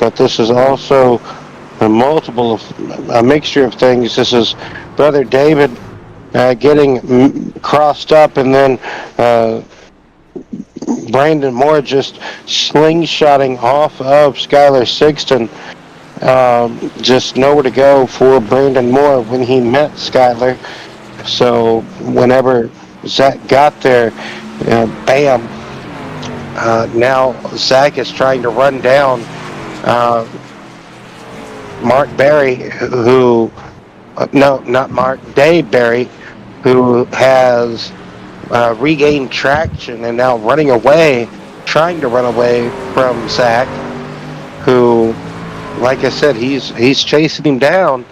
Speaker 2: But this is also a mixture of things. This is Brother David getting crossed up, and then Brandon Moore just slingshotting off of Skylar Sixton. Just nowhere to go for Brandon Moore when he met Skylar. So whenever Zach got there, bam. Now Zach is trying to run down Mark Berry, Dave Berry, who has regained traction and now trying to run away from Zach, who, like I said, he's chasing him down.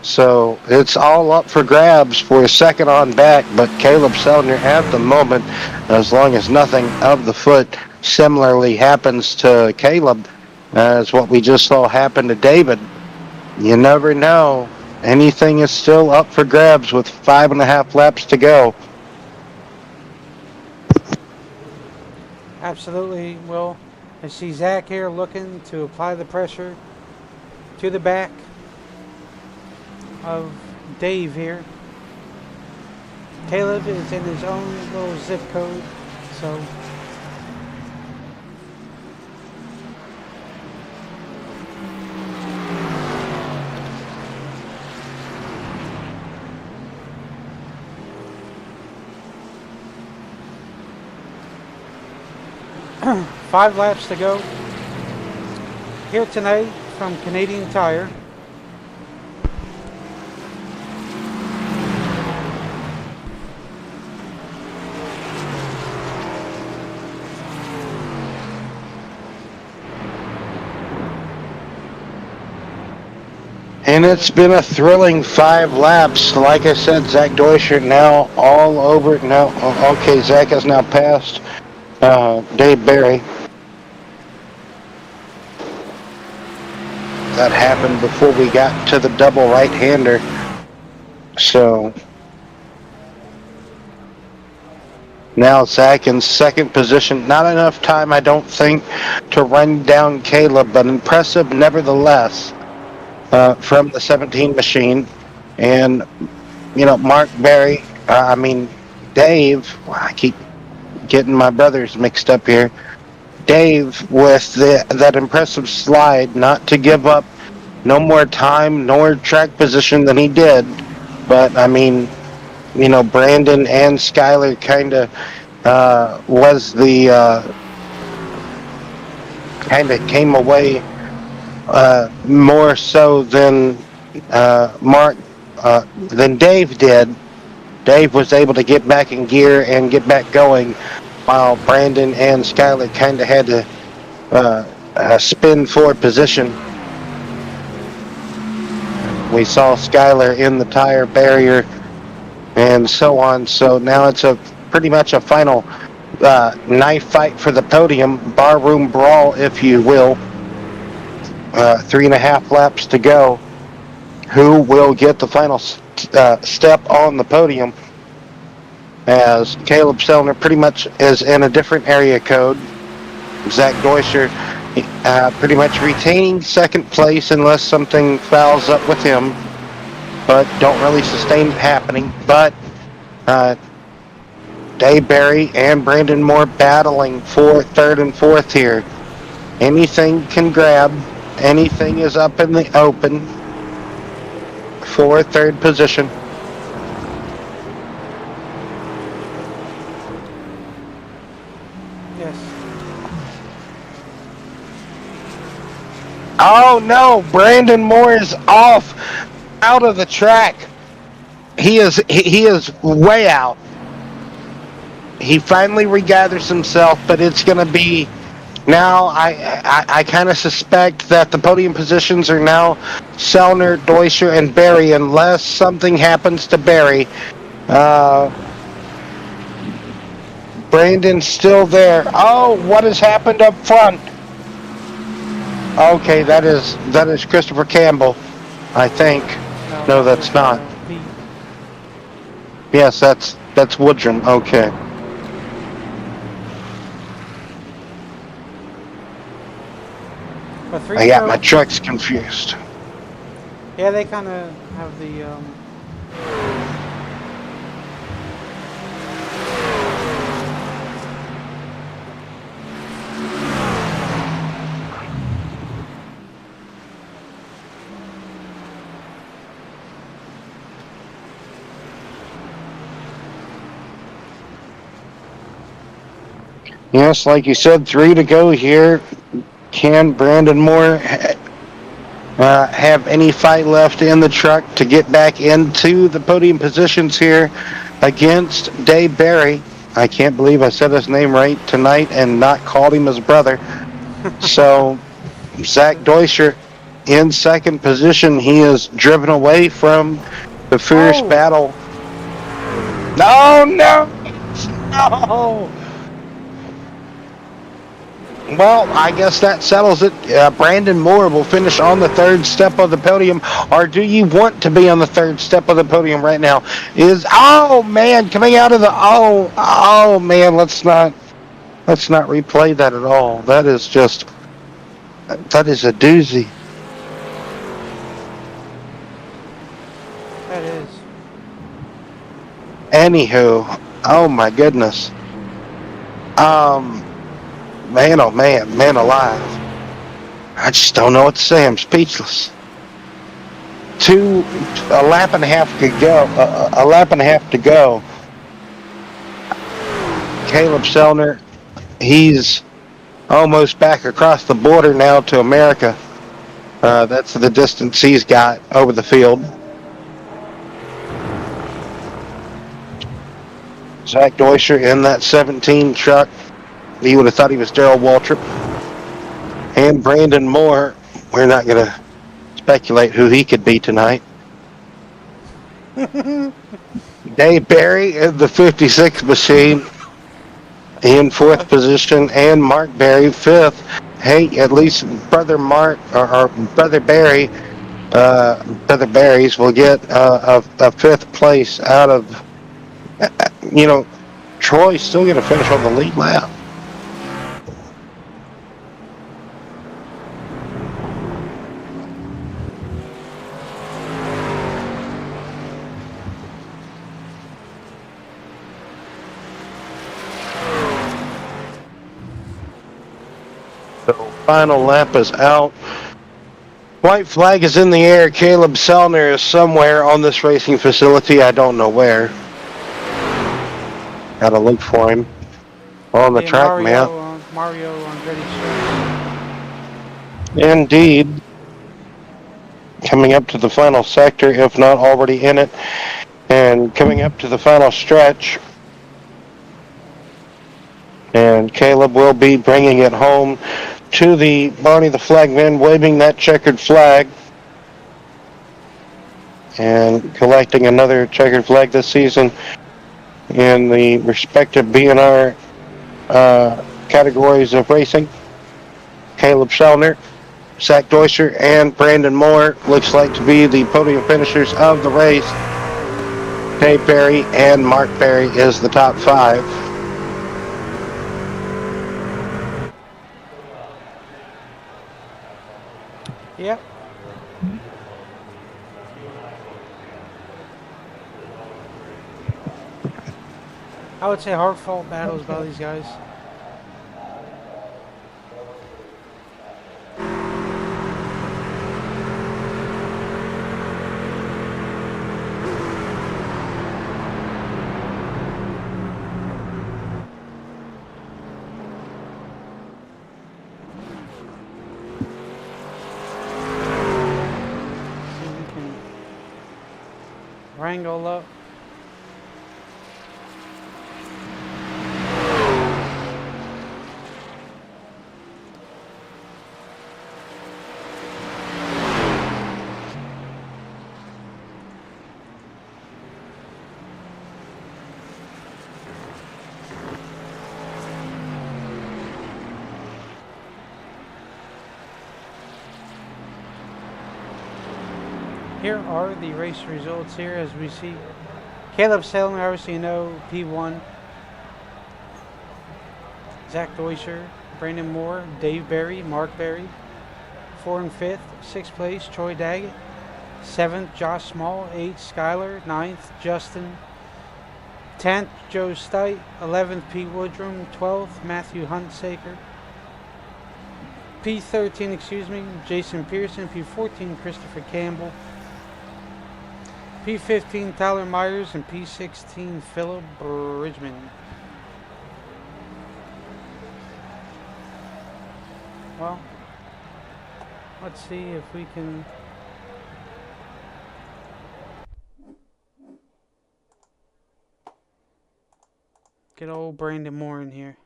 Speaker 2: So it's all up for grabs for a second on back, but Caleb Sellner at the moment, as long as nothing of the foot similarly happens to Caleb, as what we just saw happen to David, you never know. Anything is still up for grabs with 5.5 laps to go.
Speaker 1: Absolutely. Well, I see Zach here looking to apply the pressure to the back of Dave here. Caleb is in his own little zip code, so five laps to go here tonight from Canadian Tire.
Speaker 2: And it's been a thrilling 5 laps. Like I said, Zach Deutscher now all over it now. Okay, Zach has now passed Dave Barry. That happened before we got to the double right-hander. So now Zach in second position. Not enough time, I don't think, to run down Caleb, but impressive nevertheless from the 17 machine. And, Mark Barry, Dave, I keep getting my brothers mixed up here. Dave with that impressive slide, not to give up no more time nor track position than he did. But, Brandon and Skyler kind of was the kind of came away more so than Mark than Dave did. Dave was able to get back in gear and get back going, while Brandon and Skyler kind of had to spin for position. We saw Skyler in the tire barrier and so on. So now it's pretty much a final knife fight for the podium, barroom brawl, if you will. 3.5 laps to go. Who will get the final step on the podium? As Caleb Sellner pretty much is in a different area code. Zach Deutscher pretty much retaining second place unless something fouls up with him, but don't really sustain it happening. But Dave Barry and Brandon Moore battling for third and fourth here. Anything can grab. Anything is up in the open for third position.
Speaker 1: Yes.
Speaker 2: Oh no, Brandon Moore is off, out of the track. He is way out. He finally regathers himself, but it's going to be now. I kind of suspect that the podium positions are now Sellner, Deutscher, and Barry, unless something happens to Barry. Brandon's still there. Oh, what has happened up front? Okay, that is Christopher Campbell, I think. No, that's not. Yes, that's Woodrum. Okay. I got my trucks confused.
Speaker 1: Yeah, they kind of have the
Speaker 2: Yes, like you said, 3 to go here. Can Brandon Moore have any fight left in the truck to get back into the podium positions here against Dave Barry? I can't believe I said his name right tonight and not called him his brother. So, Zach Deutscher in second position. He is driven away from the fierce battle. No, no, no. Well, I guess that settles it. Brandon Moore will finish on the third step of the podium. Or do you want to be on the third step of the podium right now? Oh man, coming out of the oh man, let's not replay that at all. That is a doozy.
Speaker 1: that is.
Speaker 2: Anywho, oh my goodness. Man, oh man alive. I just don't know what to say. I'm speechless. A lap and a half to go. Caleb Sellner, he's almost back across the border now to America. That's the distance he's got over the field. Zach Deutscher in that 17 truck. You would have thought he was Darrell Waltrip. And Brandon Moore, we're not going to speculate who he could be tonight. Dave Barry in the 56 machine in fourth position, and Mark Barry fifth. Hey, at least brother Mark or brother Barry, brother Barry's will get a fifth place out of. Troy's still going to finish on the lead lap. So final lap is out. White flag is in the air. Caleb Sellner is somewhere on this racing facility. I don't know where. Gotta look for him on the track map.
Speaker 1: Mario on Ready Show.
Speaker 2: Indeed. Coming up to the final sector, if not already in it. And coming up to the final stretch. And Caleb will be bringing it home to the Barney the Flagman, waving that checkered flag. And collecting another checkered flag this season in the respective BNR categories of racing. Caleb Sellner, Zach Deuscher, and Brandon Moore looks like to be the podium finishers of the race. Dave Barry and Mark Barry is the top five.
Speaker 1: Yep. I would say hard-fought battles by these guys. See if we can wrangle up. Here are the race results here as we see. Caleb Sellner, obviously you know, P1. Zach Deuscher, Brandon Moore, Dave Barry, Mark Barry. 4th and 5th, 6th place, Troy Daggett. 7th, Josh Small. 8th, Skyler. 9th, Justin. 10th, Joe Stite. 11th, Pete Woodrum. 12th, Matthew Huntsaker. P13, Jason Pearson. P14, Christopher Campbell. P15, Tyler Myers, and P16, Philip Bridgman. Well, let's see if we can get old Brandon Moore in here.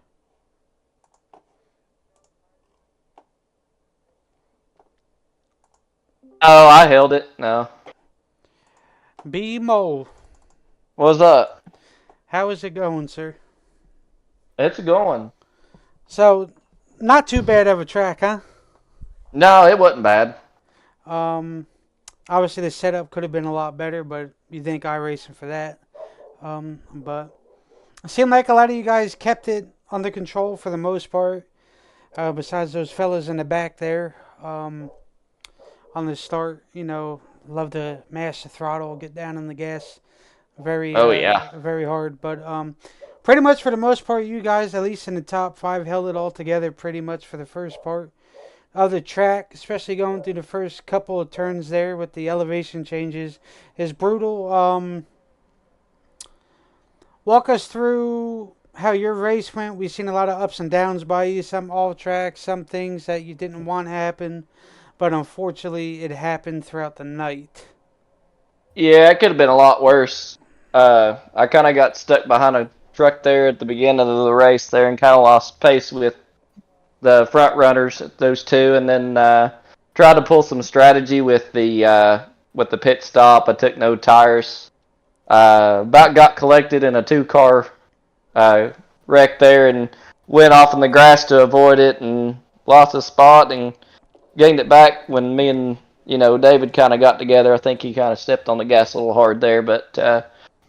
Speaker 4: Oh, I held it. No.
Speaker 1: B. Mole,
Speaker 4: What's up?
Speaker 1: how is it going, sir?
Speaker 4: It's going.
Speaker 1: So, not too bad of a track, huh?
Speaker 4: No, it wasn't bad.
Speaker 1: Obviously the setup could have been a lot better, but you thank iRacing for that. But it seemed like a lot of you guys kept it under control for the most part. Besides those fellas in the back there, on the start, love to mash the throttle, get down on the gas, very hard. But pretty much for the most part, you guys, at least in the top 5, held it all together pretty much for the first part of the track, especially going through the first couple of turns there with the elevation changes is brutal. Walk us through how your race went. We've seen a lot of ups and downs by you, some off track, some things that you didn't want happen, but unfortunately it happened throughout the night.
Speaker 4: Yeah, it could have been a lot worse. I kind of got stuck behind a truck there at the beginning of the race there and kind of lost pace with the front runners, those two, and then tried to pull some strategy with the pit stop. I took no tires. About got collected in a 2-car wreck there and went off in the grass to avoid it and lost a spot and gained it back when me and David kind of got together. I think he kind of stepped on the gas a little hard there, but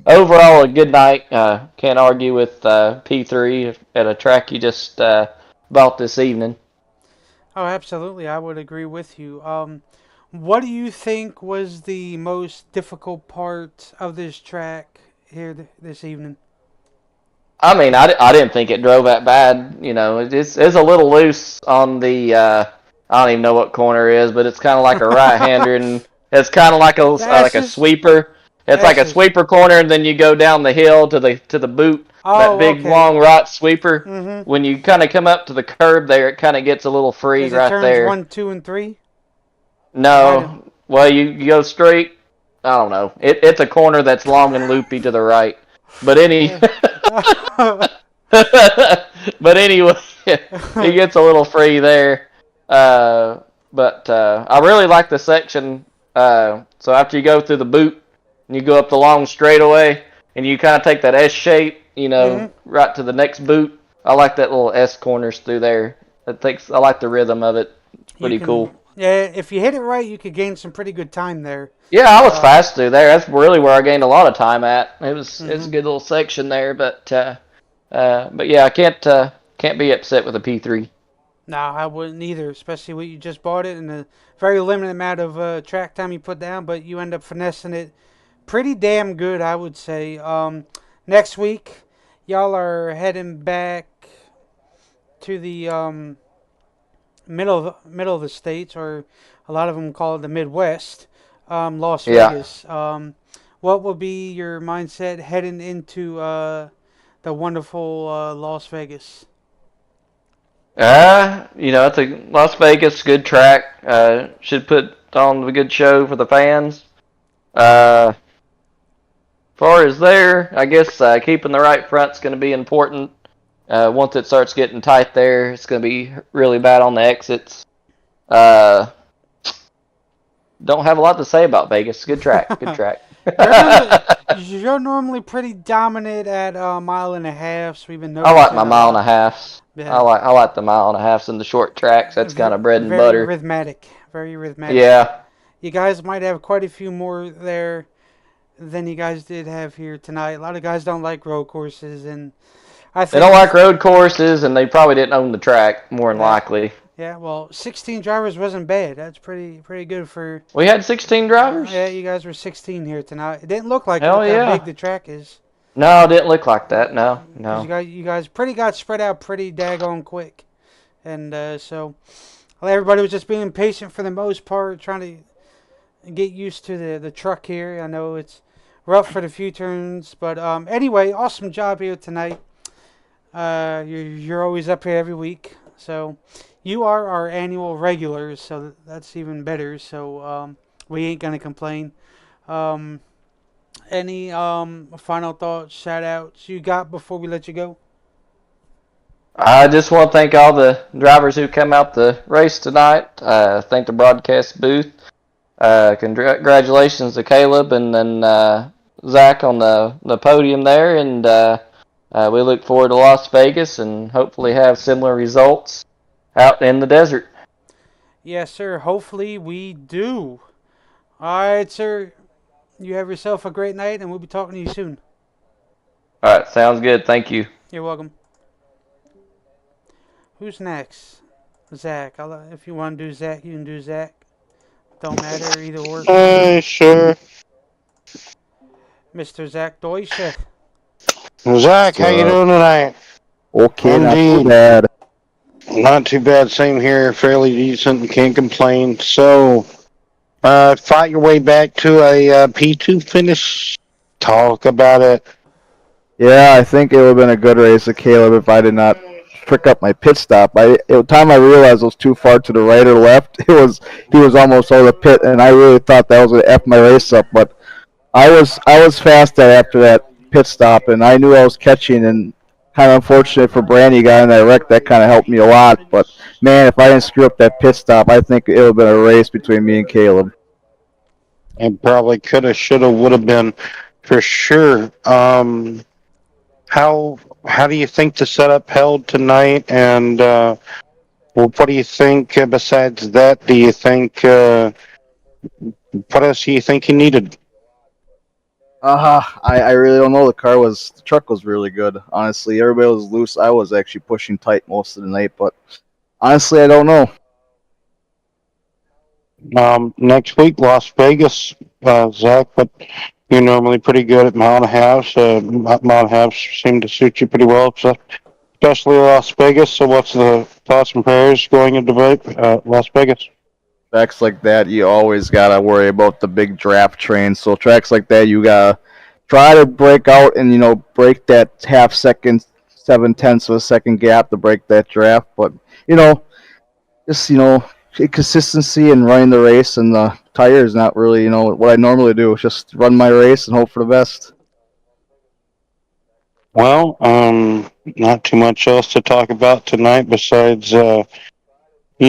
Speaker 4: overall a good night. Can't argue with P3 at a track you just bought this evening.
Speaker 1: Oh, absolutely. I would agree with you. What do you think was the most difficult part of this track here this evening?
Speaker 4: I mean, I didn't think it drove that bad. It's a little loose on the, I don't even know what corner it is, but it's kind of like a right-hander, and it's kind of like a sweeper. It's like a sweeper corner, and then you go down the hill to the boot, that big long right sweeper.
Speaker 1: Mm-hmm.
Speaker 4: When you kind of come up to the curb there, it kind of gets a little free
Speaker 1: Is it
Speaker 4: right
Speaker 1: turns
Speaker 4: there.
Speaker 1: 1, 2, and 3?
Speaker 4: No, well you go straight. I don't know. It's a corner that's long and loopy to the right, but but anyway, it gets a little free there. But I really like the section. So after you go through the boot and you go up the long straightaway and you kind of take that S shape, right to the next boot. I like that little S corners through there. I like the rhythm of it. It's pretty cool.
Speaker 1: Yeah, if you hit it right, you could gain some pretty good time there.
Speaker 4: Yeah, I was fast through there. That's really where I gained a lot of time at. It's a good little section there, but yeah, I can't be upset with a P3.
Speaker 1: No, I wouldn't either, especially when you just bought it and a very limited amount of track time you put down, but you end up finessing it pretty damn good, I would say. Next week, y'all are heading back to the middle of the states, or a lot of them call it the Midwest, Las Vegas. What will be your mindset heading into the wonderful Las Vegas?
Speaker 4: It's a Las Vegas, good track. Should put on a good show for the fans. As far as there, I guess keeping the right front's going to be important. Once it starts getting tight there, it's going to be really bad on the exits. Don't have a lot to say about Vegas. Good track. Good track.
Speaker 1: You're normally pretty dominant at a mile and a half, so we've been
Speaker 4: I like my mile and a half.
Speaker 1: Yeah.
Speaker 4: I like the mile and a half and the short tracks. That's kind of bread and butter.
Speaker 1: Very rhythmic.
Speaker 4: Yeah.
Speaker 1: You guys might have quite a few more there than you guys did have here tonight. A lot of guys don't like road courses, and I think
Speaker 4: they don't like road courses, and they probably didn't own the track, more than likely.
Speaker 1: Yeah, well, 16 drivers wasn't bad. That's pretty good for...
Speaker 4: We had 16 drivers?
Speaker 1: Yeah, you guys were 16 here tonight. It didn't look like
Speaker 4: how
Speaker 1: big the track is.
Speaker 4: No, it didn't look like that. No.
Speaker 1: You guys got spread out pretty daggone quick. And so everybody was just being patient for the most part, trying to get used to the truck here. I know it's rough for the few turns. But anyway, awesome job here tonight. You're always up here every week. So... You are our annual regulars, so that's even better. So we ain't gonna complain. Any final thoughts, shout outs you got before we let you go?
Speaker 4: I just want to thank all the drivers who came out the race tonight. Thank the broadcast booth. Congratulations to Caleb and then Zach on the podium there, and we look forward to Las Vegas and hopefully have similar results out in the desert.
Speaker 1: Yes, sir. Hopefully we do. All right, sir. You have yourself a great night, and we'll be talking to you soon.
Speaker 4: All right, sounds good. Thank you.
Speaker 1: You're welcome. Who's next? Zach. If you want to do Zach, you can do Zach. Don't matter, either or.
Speaker 2: Sure.
Speaker 1: Mr. Zach Deutsche.
Speaker 2: Zach, how you doing tonight?
Speaker 5: Okay, not too bad.
Speaker 2: Not too bad. Same here. Fairly decent. Can't complain. So, fight your way back to a P2 finish. Talk about it.
Speaker 5: Yeah, I think it would have been a good race of Caleb if I did not trick up my pit stop. At the time I realized it was too far to the right or left, he was almost out of the pit, and I really thought that was going to F my race up. But I was fast after that pit stop, and I knew I was catching, and Kind of unfortunate for Brandy got in that wreck. That kind of helped me a lot. But man, if I didn't screw up that pit stop, I think it would have been a race between me and Caleb.
Speaker 2: It probably could have, should have, would have been for sure. How do you think the setup held tonight? And well, what do you think besides that? Do you think what else do you think you needed?
Speaker 5: I really don't know. The truck was really good. Honestly, everybody was loose. I was actually pushing tight most of the night, but honestly, I don't know.
Speaker 2: Next week, Las Vegas, Zach. But you're normally pretty good at mile and a half. Mile and a half seem to suit you pretty well, so, especially Las Vegas. So, what's the thoughts and prayers going into Las Vegas?
Speaker 5: Tracks like that, you always gotta worry about the big draft train. So tracks like that, you gotta try to break out and break that half second, 7/10 of a second gap to break that draft. But you know, just consistency and running the race, and the tire is not really what I normally do. Just run my race and hope for the best.
Speaker 2: Well, not too much else to talk about tonight besides, you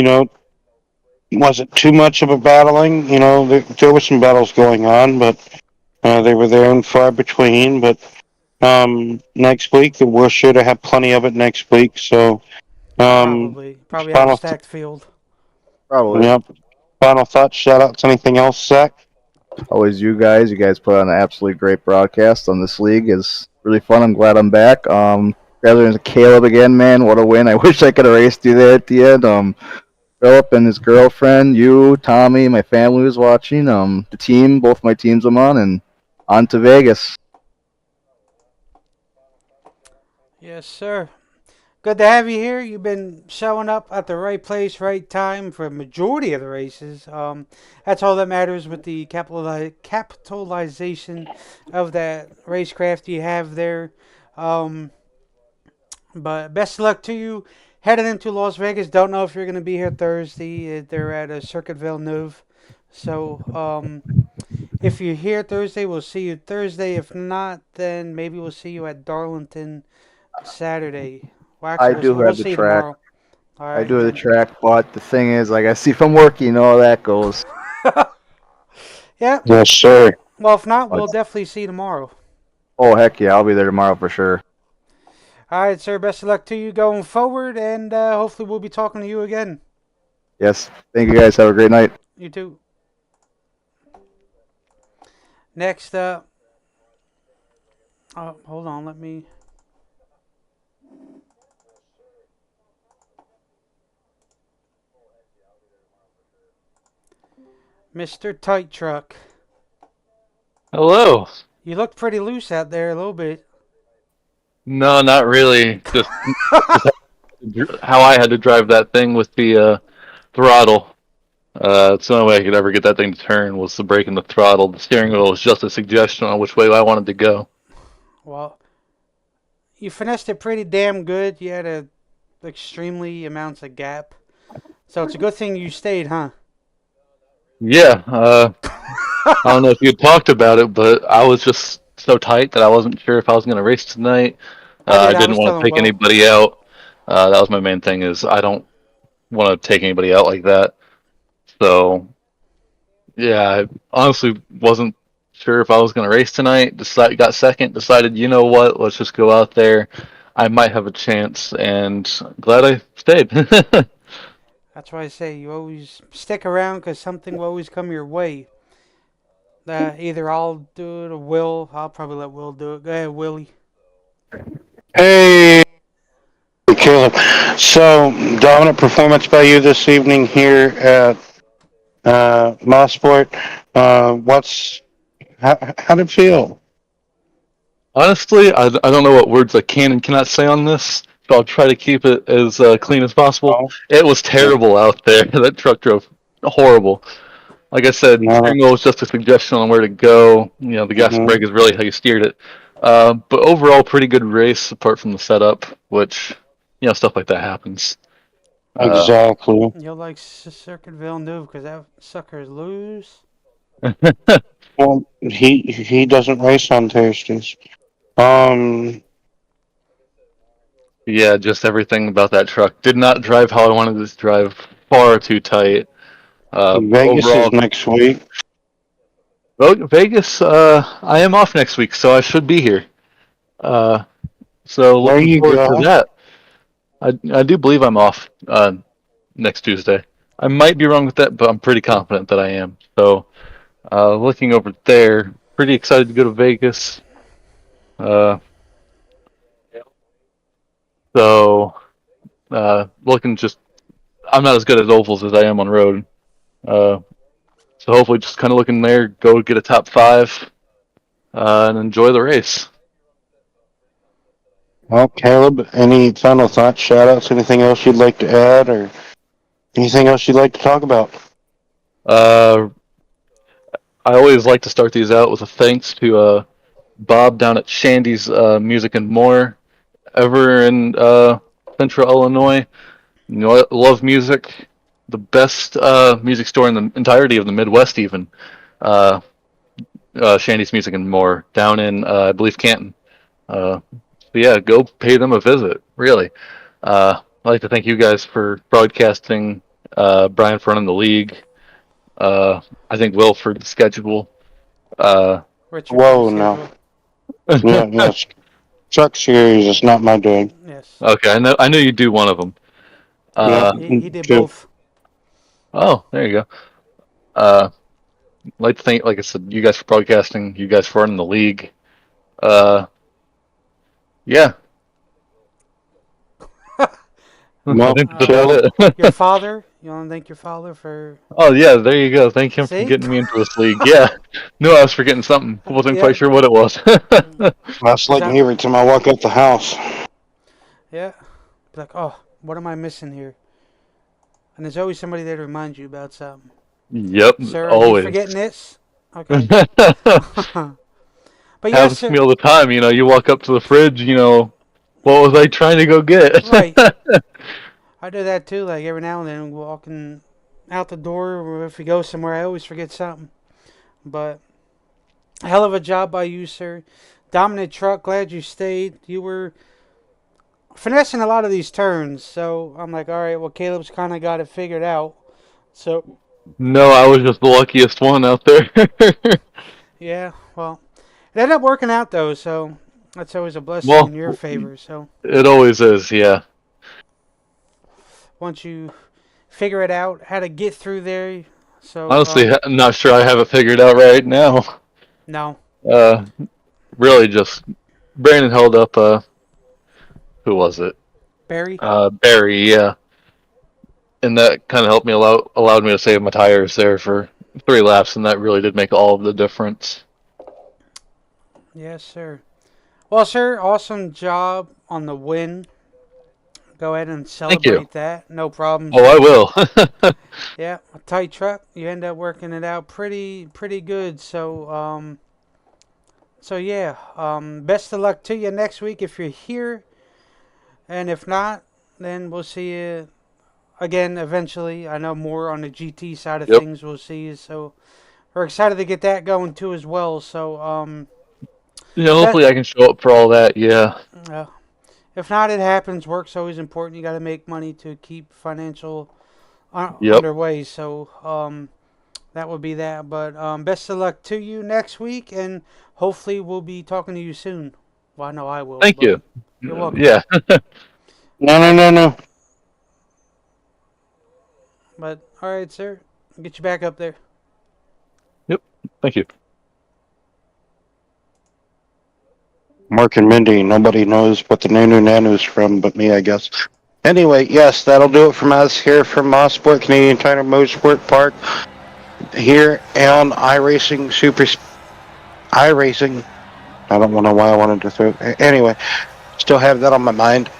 Speaker 2: know, wasn't too much of a battling. There were some battles going on, but they were there and far between. But next week, we're sure to have plenty of it next week. So,
Speaker 1: Probably have a
Speaker 2: final,
Speaker 1: stacked field.
Speaker 5: Probably.
Speaker 2: yep. Final thoughts, shout outs, anything else, Zach?
Speaker 5: Always you guys. You guys put on an absolutely great broadcast on this league. It's really fun. I'm glad I'm back. Rather than Caleb again, man, what a win. I wish I could have raced you there at the end. Philip and his girlfriend, you, Tommy, my family was watching. The team, both my teams I'm on, and on to Vegas.
Speaker 1: Yes, sir. Good to have you here. You've been showing up at the right place, right time for a majority of the races. That's all that matters with the capitalization of that racecraft you have there. Um, but best of luck to you heading into Las Vegas. Don't know if you're going to be here Thursday. They're at a Circuit Villeneuve. So if you're here Thursday, we'll see you Thursday. If not, then maybe we'll see you at Darlington Saturday. Well,
Speaker 5: I
Speaker 1: actually,
Speaker 5: do
Speaker 1: we'll
Speaker 5: have the
Speaker 1: see you
Speaker 5: track.
Speaker 1: tomorrow. All
Speaker 5: I
Speaker 1: right,
Speaker 5: do have the
Speaker 1: then.
Speaker 5: track, but the thing is, like I see from work, you know how that goes.
Speaker 1: Yeah.
Speaker 2: Yes, sir.
Speaker 1: Well, if not, we'll
Speaker 5: But,
Speaker 1: definitely see you tomorrow.
Speaker 5: oh heck yeah, I'll be there tomorrow for sure.
Speaker 1: All right, sir. Best of luck to you going forward, and hopefully we'll be talking to you again.
Speaker 5: Yes. Thank you guys. Have a great night.
Speaker 1: You too. Next up. Oh, hold on. Let me. Mr. Tight Truck.
Speaker 6: Hello.
Speaker 1: You looked pretty loose out there a little bit.
Speaker 6: No, not really. Just how I had to drive that thing with the throttle. It's the only way I could ever get that thing to turn was the brake and the throttle. The steering wheel was just a suggestion on which way I wanted to go.
Speaker 1: Well, you finessed it pretty damn good. You had extremely amounts of gap. So it's a good thing you stayed, huh?
Speaker 6: Yeah. I don't know if you talked about it, but I was just so tight that I wasn't sure if I was going to race tonight.
Speaker 1: I did.
Speaker 6: I
Speaker 1: I
Speaker 6: didn't
Speaker 1: was
Speaker 6: want to
Speaker 1: telling
Speaker 6: take
Speaker 1: Will.
Speaker 6: anybody out. That was my main thing. Is I don't want to take anybody out like that. So yeah, I honestly wasn't sure if I was going to race tonight. Got second. Decided, you know what? Let's just go out there. I might have a chance, and glad I stayed.
Speaker 1: That's why I say you always stick around because something will always come your way. Either I'll do it or Will. I'll probably let Will do it. Go ahead, Willie.
Speaker 2: Hey, Caleb. So, dominant performance by you this evening here at Mossport. How did it feel?
Speaker 6: Honestly, I don't know what words I can and cannot say on this, so I'll try to keep it as clean as possible.
Speaker 2: Oh,
Speaker 6: It was terrible out there. That truck drove horrible. Like I said,
Speaker 2: no.
Speaker 6: steering wheel was just a suggestion on where to go. The gas and
Speaker 2: Hmm.
Speaker 6: brake is really how you steered it. But overall, pretty good race apart from the setup, which stuff like that happens. Uh,
Speaker 2: Exactly.
Speaker 1: You'll like Circuit Villeneuve because that sucker's loose.
Speaker 2: Well, he doesn't race on Thursdays. Um,
Speaker 6: Yeah, just everything about that truck did not drive how I wanted it to drive. Far too tight.
Speaker 2: Vegas is
Speaker 6: Overall,
Speaker 2: next week.
Speaker 6: Vegas. I am off next week, so I should be here. Uh, so
Speaker 2: There
Speaker 6: looking
Speaker 2: you
Speaker 6: forward to
Speaker 2: go.
Speaker 6: that. I do believe I'm off next Tuesday. I might be wrong with that, but I'm pretty confident that I am. So looking over there, pretty excited to go to Vegas. Uh, so looking just, I'm not as good at ovals as I am on road. Uh, so hopefully just kind of looking there, go get a top 5, and enjoy the race.
Speaker 2: Well, Caleb, any final thoughts, shout outs, anything else you'd like to add, or anything else you'd like to talk about?
Speaker 6: Uh, I always like to start these out with a thanks to Bob down at Shandy's Music and More, ever in Central Illinois. You know, I love music. The best music store in the entirety of the Midwest, even. Uh, Shandy's Music and More down in, I believe, Canton. So yeah, go pay them a visit. Really. I'd like to thank you guys for broadcasting. Brian for running the league. I think Will for the schedule. Uh,
Speaker 1: Richard for the
Speaker 2: Whoa, no.
Speaker 1: schedule.
Speaker 2: Yeah, yes. Truck Series is not my doing.
Speaker 1: Yes.
Speaker 6: okay, I know you do one of them.
Speaker 2: Yeah,
Speaker 1: He did
Speaker 2: true.
Speaker 1: both.
Speaker 6: Oh, there you go. I'd like to thank, like I said, you guys for broadcasting. You guys for running the league. Yeah.
Speaker 2: Well,
Speaker 6: I think that's
Speaker 2: Caleb,
Speaker 6: about
Speaker 1: Your
Speaker 6: it.
Speaker 1: father. You want to thank your father for.
Speaker 6: Oh yeah, there you go. Thank him for
Speaker 1: See?
Speaker 6: getting me into this league. Yeah, knew I was forgetting something. Wasn't
Speaker 1: Yeah.
Speaker 6: quite sure what it was.
Speaker 2: that's like me every time I walk up the house.
Speaker 1: Yeah. Be like, oh, what am I missing here? And there's always somebody there to remind you about something.
Speaker 6: Yep,
Speaker 1: Sir, are you
Speaker 6: always.
Speaker 1: forgetting this? Okay. But yes,
Speaker 6: Happens to
Speaker 1: sir.
Speaker 6: me all the time. You know, you walk up to the fridge. You know, what was I trying to go get?
Speaker 1: Right. I do that too. Like every now and then, walking out the door, or if we go somewhere, I always forget something. But hell of a job by you, sir. Dominant truck. Glad you stayed. You were finessing a lot of these turns, so I'm like, all right. Well, Caleb's kind of got it figured out. So
Speaker 6: No, I was just the luckiest one out there.
Speaker 1: yeah, well, it ended up working out though. So that's always a blessing
Speaker 6: Well,
Speaker 1: in your favor. So
Speaker 6: it always is. Yeah.
Speaker 1: once you figure it out, how to get through there. So
Speaker 6: Honestly, I'm not sure I have it figured out right now.
Speaker 1: no,
Speaker 6: Uh, really, just Brandon held up. Who was it?
Speaker 1: Barry.
Speaker 6: Barry. Yeah, and that kind of helped me allowed me to save my tires there for 3 laps, and that really did make all of the difference.
Speaker 1: Yes, sir. Well, sir, awesome job on the win. Go ahead and
Speaker 6: Thank you.
Speaker 1: celebrate that. No problem.
Speaker 6: Oh, I will.
Speaker 1: Yeah, a tight truck. You end up working it out pretty good. So yeah. Best of luck to you next week if you're here, and if not, then we'll see you again eventually. I know more on the GT side of
Speaker 6: Yep.
Speaker 1: things. We'll see you. So we're excited to get that going too as well. So
Speaker 6: Yeah, hopefully I can show up for all that. Yeah.
Speaker 1: uh, if not, it happens. Work's always important. You got to make money to keep financial
Speaker 6: Yep.
Speaker 1: underway. So that would be that. But best of luck to you next week, and hopefully we'll be talking to you soon. Well, I know I will.
Speaker 6: Thank
Speaker 1: but
Speaker 6: you.
Speaker 1: You're welcome.
Speaker 6: Yeah.
Speaker 2: No.
Speaker 1: But all right, sir. I'll get you back up there.
Speaker 6: Yep. Thank you.
Speaker 2: Mark and Mindy, nobody knows what the Nanu Nanu's from but me, I guess. Anyway, yes, that'll do it from us here from Mosport, Canadian Tire Motorsport Park, here on iRacing iRacing. I don't know why I wanted to throw. Anyway, still have that on my mind.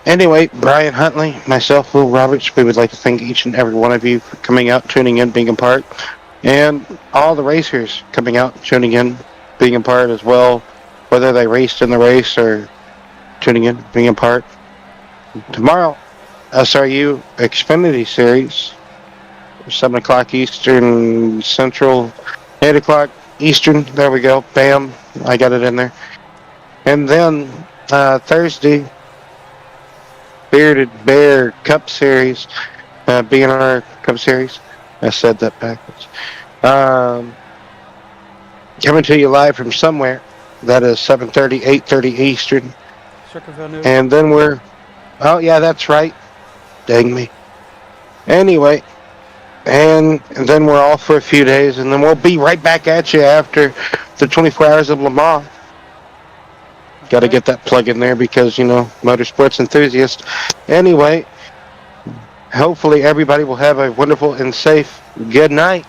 Speaker 2: Anyway, Brian Huntley, myself, Will Roberts, we would like to thank each and every one of you for coming out, tuning in, being a part, and all the racers coming out, tuning in, being a part as well, whether they raced in the race or tuning in, being a part. Tomorrow, SRU Xfinity Series, 7 o'clock Eastern Central, 8 o'clock Eastern, there we go, bam, I got it in there. And then Thursday, Bearded Bear Cup Series, BNR Cup Series. I said that backwards. Coming to you live from somewhere. That is 7:30, 8:30 Eastern.
Speaker 1: Circleville News.
Speaker 2: And then we're... Oh, yeah, that's right. Dang me. Anyway, and then we're off for a few days, and then we'll be right back at you after the 24 Hours of Le Mans. Got to get that plug in there because, motorsports enthusiast. Anyway, hopefully everybody will have a wonderful and safe good night.